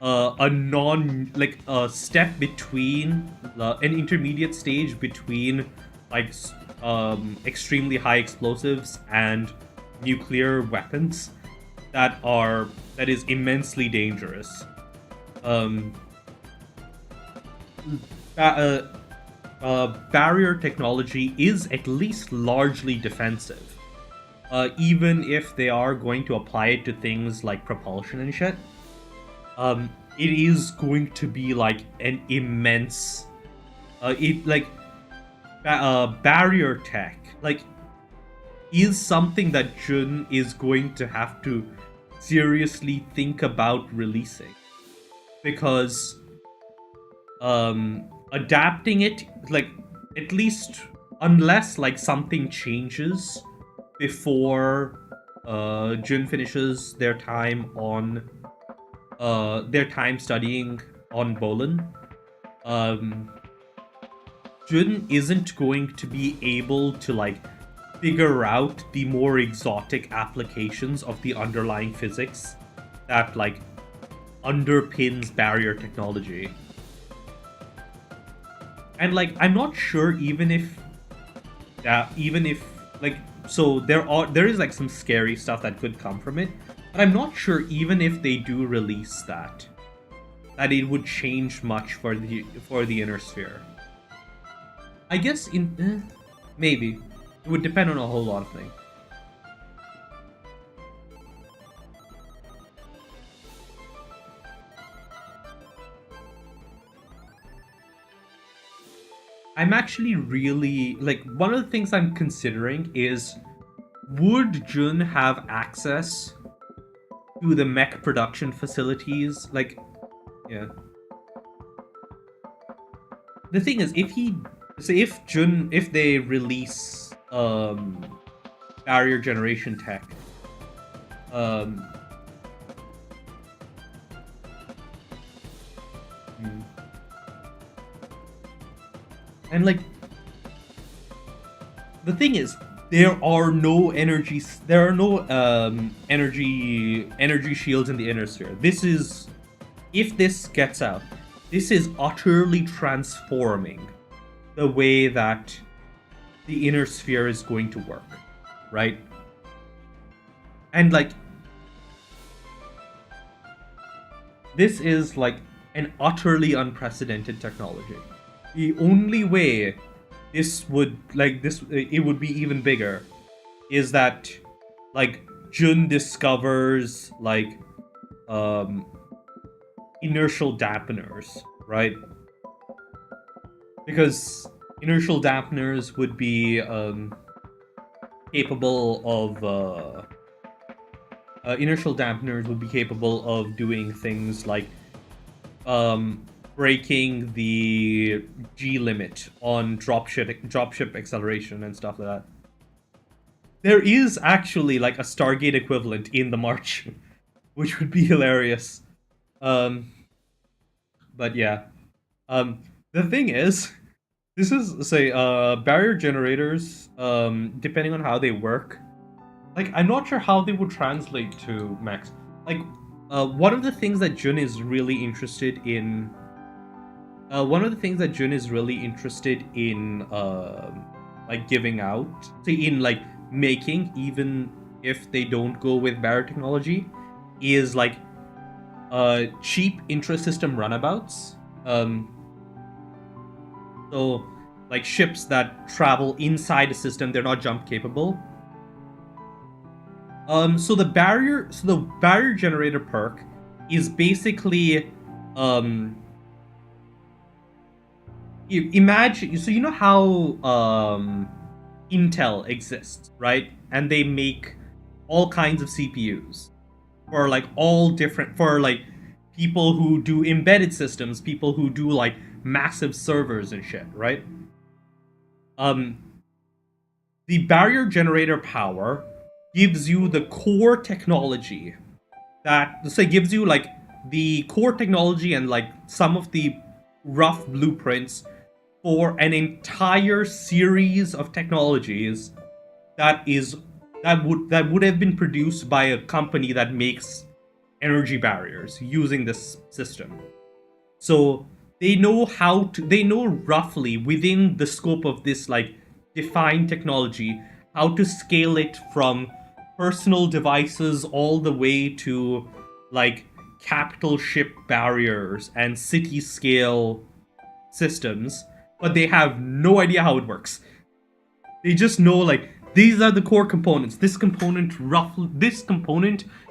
a step between an intermediate stage between like extremely high explosives and nuclear weapons that is immensely dangerous. Barrier technology is at least largely defensive, even if they are going to apply it to things like propulsion and shit. It is going to be like an immense barrier tech is something that Jun is going to have to seriously think about releasing, because adapting it, at least unless something changes before Jun finishes their time studying on Bolin, Jun isn't going to be able to figure out the more exotic applications of the underlying physics that underpins barrier technology. And I'm not sure even if so there is some scary stuff that could come from it, but I'm not sure even if they do release that it would change much for the inner sphere. I guess maybe it would depend on a whole lot of things. I'm actually really one of the things I'm considering is, would Jun have access to the mech production facilities? Yeah. The thing is, if they release barrier generation tech, and the thing is, there are no energy shields in the inner sphere. If this gets out, this is utterly transforming the way that the inner sphere is going to work, right? And this is an utterly unprecedented technology. The only way this would it would be even bigger is that Jun discovers inertial dampeners, right? Because inertial dampeners would be capable of doing things like breaking the G limit on dropship acceleration and stuff like that. There is actually a Stargate equivalent in the March, which would be hilarious. But yeah. The thing is, this is barrier generators, depending on how they work, I'm not sure how they would translate to mechs. One of the things that Jun is really interested in giving out, making, even if they don't go with barrier technology, is cheap intra-system runabouts. So ships that travel inside a system, they're not jump capable. So the barrier generator perk is basically imagine, so you know how Intel exists, right? And they make all kinds of CPUs for all different, for people who do embedded systems, people who do massive servers and shit, right? The barrier generator power gives you the core technology that, gives you the core technology and some of the rough blueprints for an entire series of technologies that would have been produced by a company that makes energy barriers using this system. So they know roughly within the scope of this defined technology how to scale it from personal devices all the way to capital ship barriers and city scale systems, but they have no idea how it works. They just know these are the core components. This component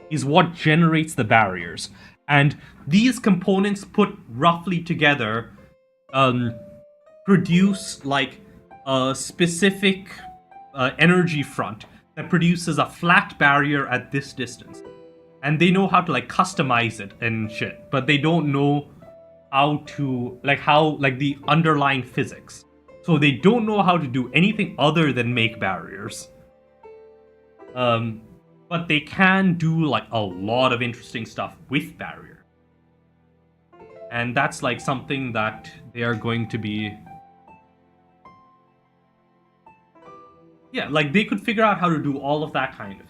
is what generates the barriers, and these components put roughly together produce like a specific energy front that produces a flat barrier at this distance. And they know how to like customize it and shit, but they don't know how to like the underlying physics. So they don't know how to do anything other than make barriers. But they can do like a lot of interesting stuff with barrier. And that's like something that they are going to be... Yeah, like they could figure out how to do all of that kind of.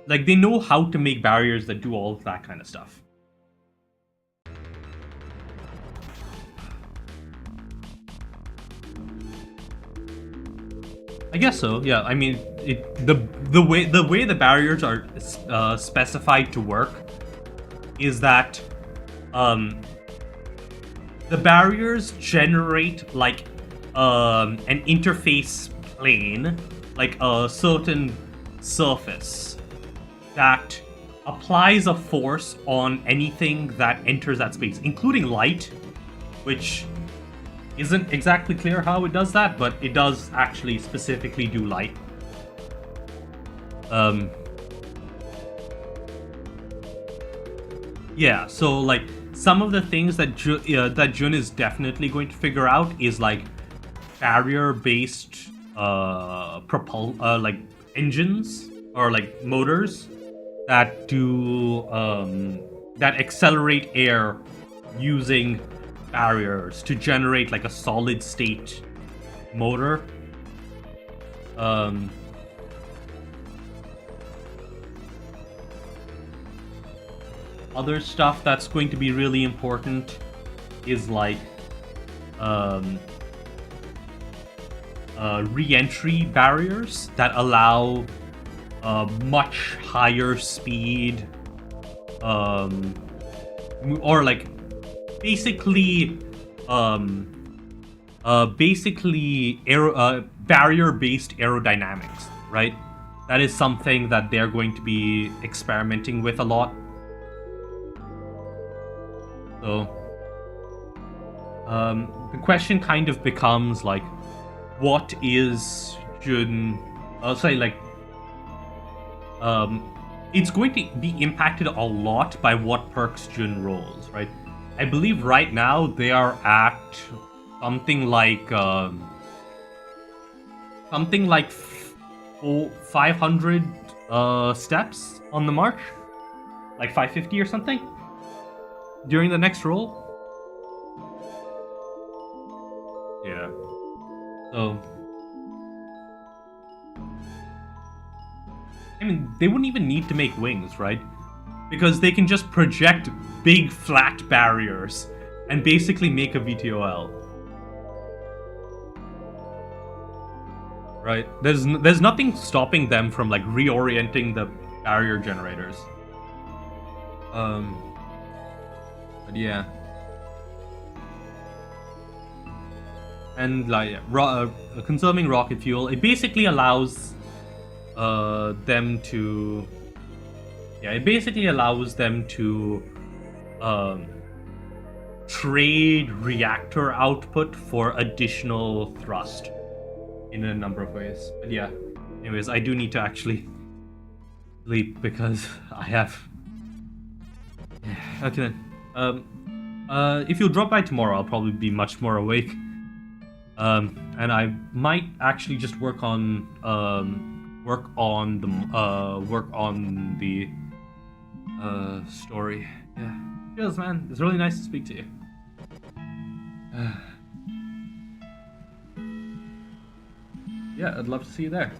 Like they know how to make barriers that do all of that kind of stuff. I guess so. Yeah. I mean, the way the barriers are specified to work is that the barriers generate like an interface plane, like a certain surface that applies a force on anything that enters that space, including light, which isn't exactly clear how it does that, but it does actually specifically do light. Yeah, so like some of the things that Jun is definitely going to figure out is like barrier-based like engines or like motors that do that accelerate air using barriers to generate like a solid state motor. Other stuff that's going to be really important is like re-entry barriers that allow much higher speed, or like basically barrier-based aerodynamics, right? That is something that they're going to be experimenting with a lot. So the question kind of becomes like, what is Jun? I'll say like, it's going to be impacted a lot by what perks Jun rolls, right? I believe right now they are at something like 500 steps on the march, like 550 or something during the next roll. Yeah. So, I mean, they wouldn't even need to make wings, right? Because they can just project big flat barriers and basically make a VTOL. Right? There's nothing stopping them from like reorienting the barrier generators. But yeah. And like conserving rocket fuel, it basically allows them to... Yeah, it basically allows them to trade reactor output for additional thrust in a number of ways. But yeah, anyways, I do need to actually sleep because I have... Okay then. If you'll drop by tomorrow, I'll probably be much more awake. And I might actually just work on the story. Yeah. Cheers, man. It's really nice to speak to you. Yeah, I'd love to see you there.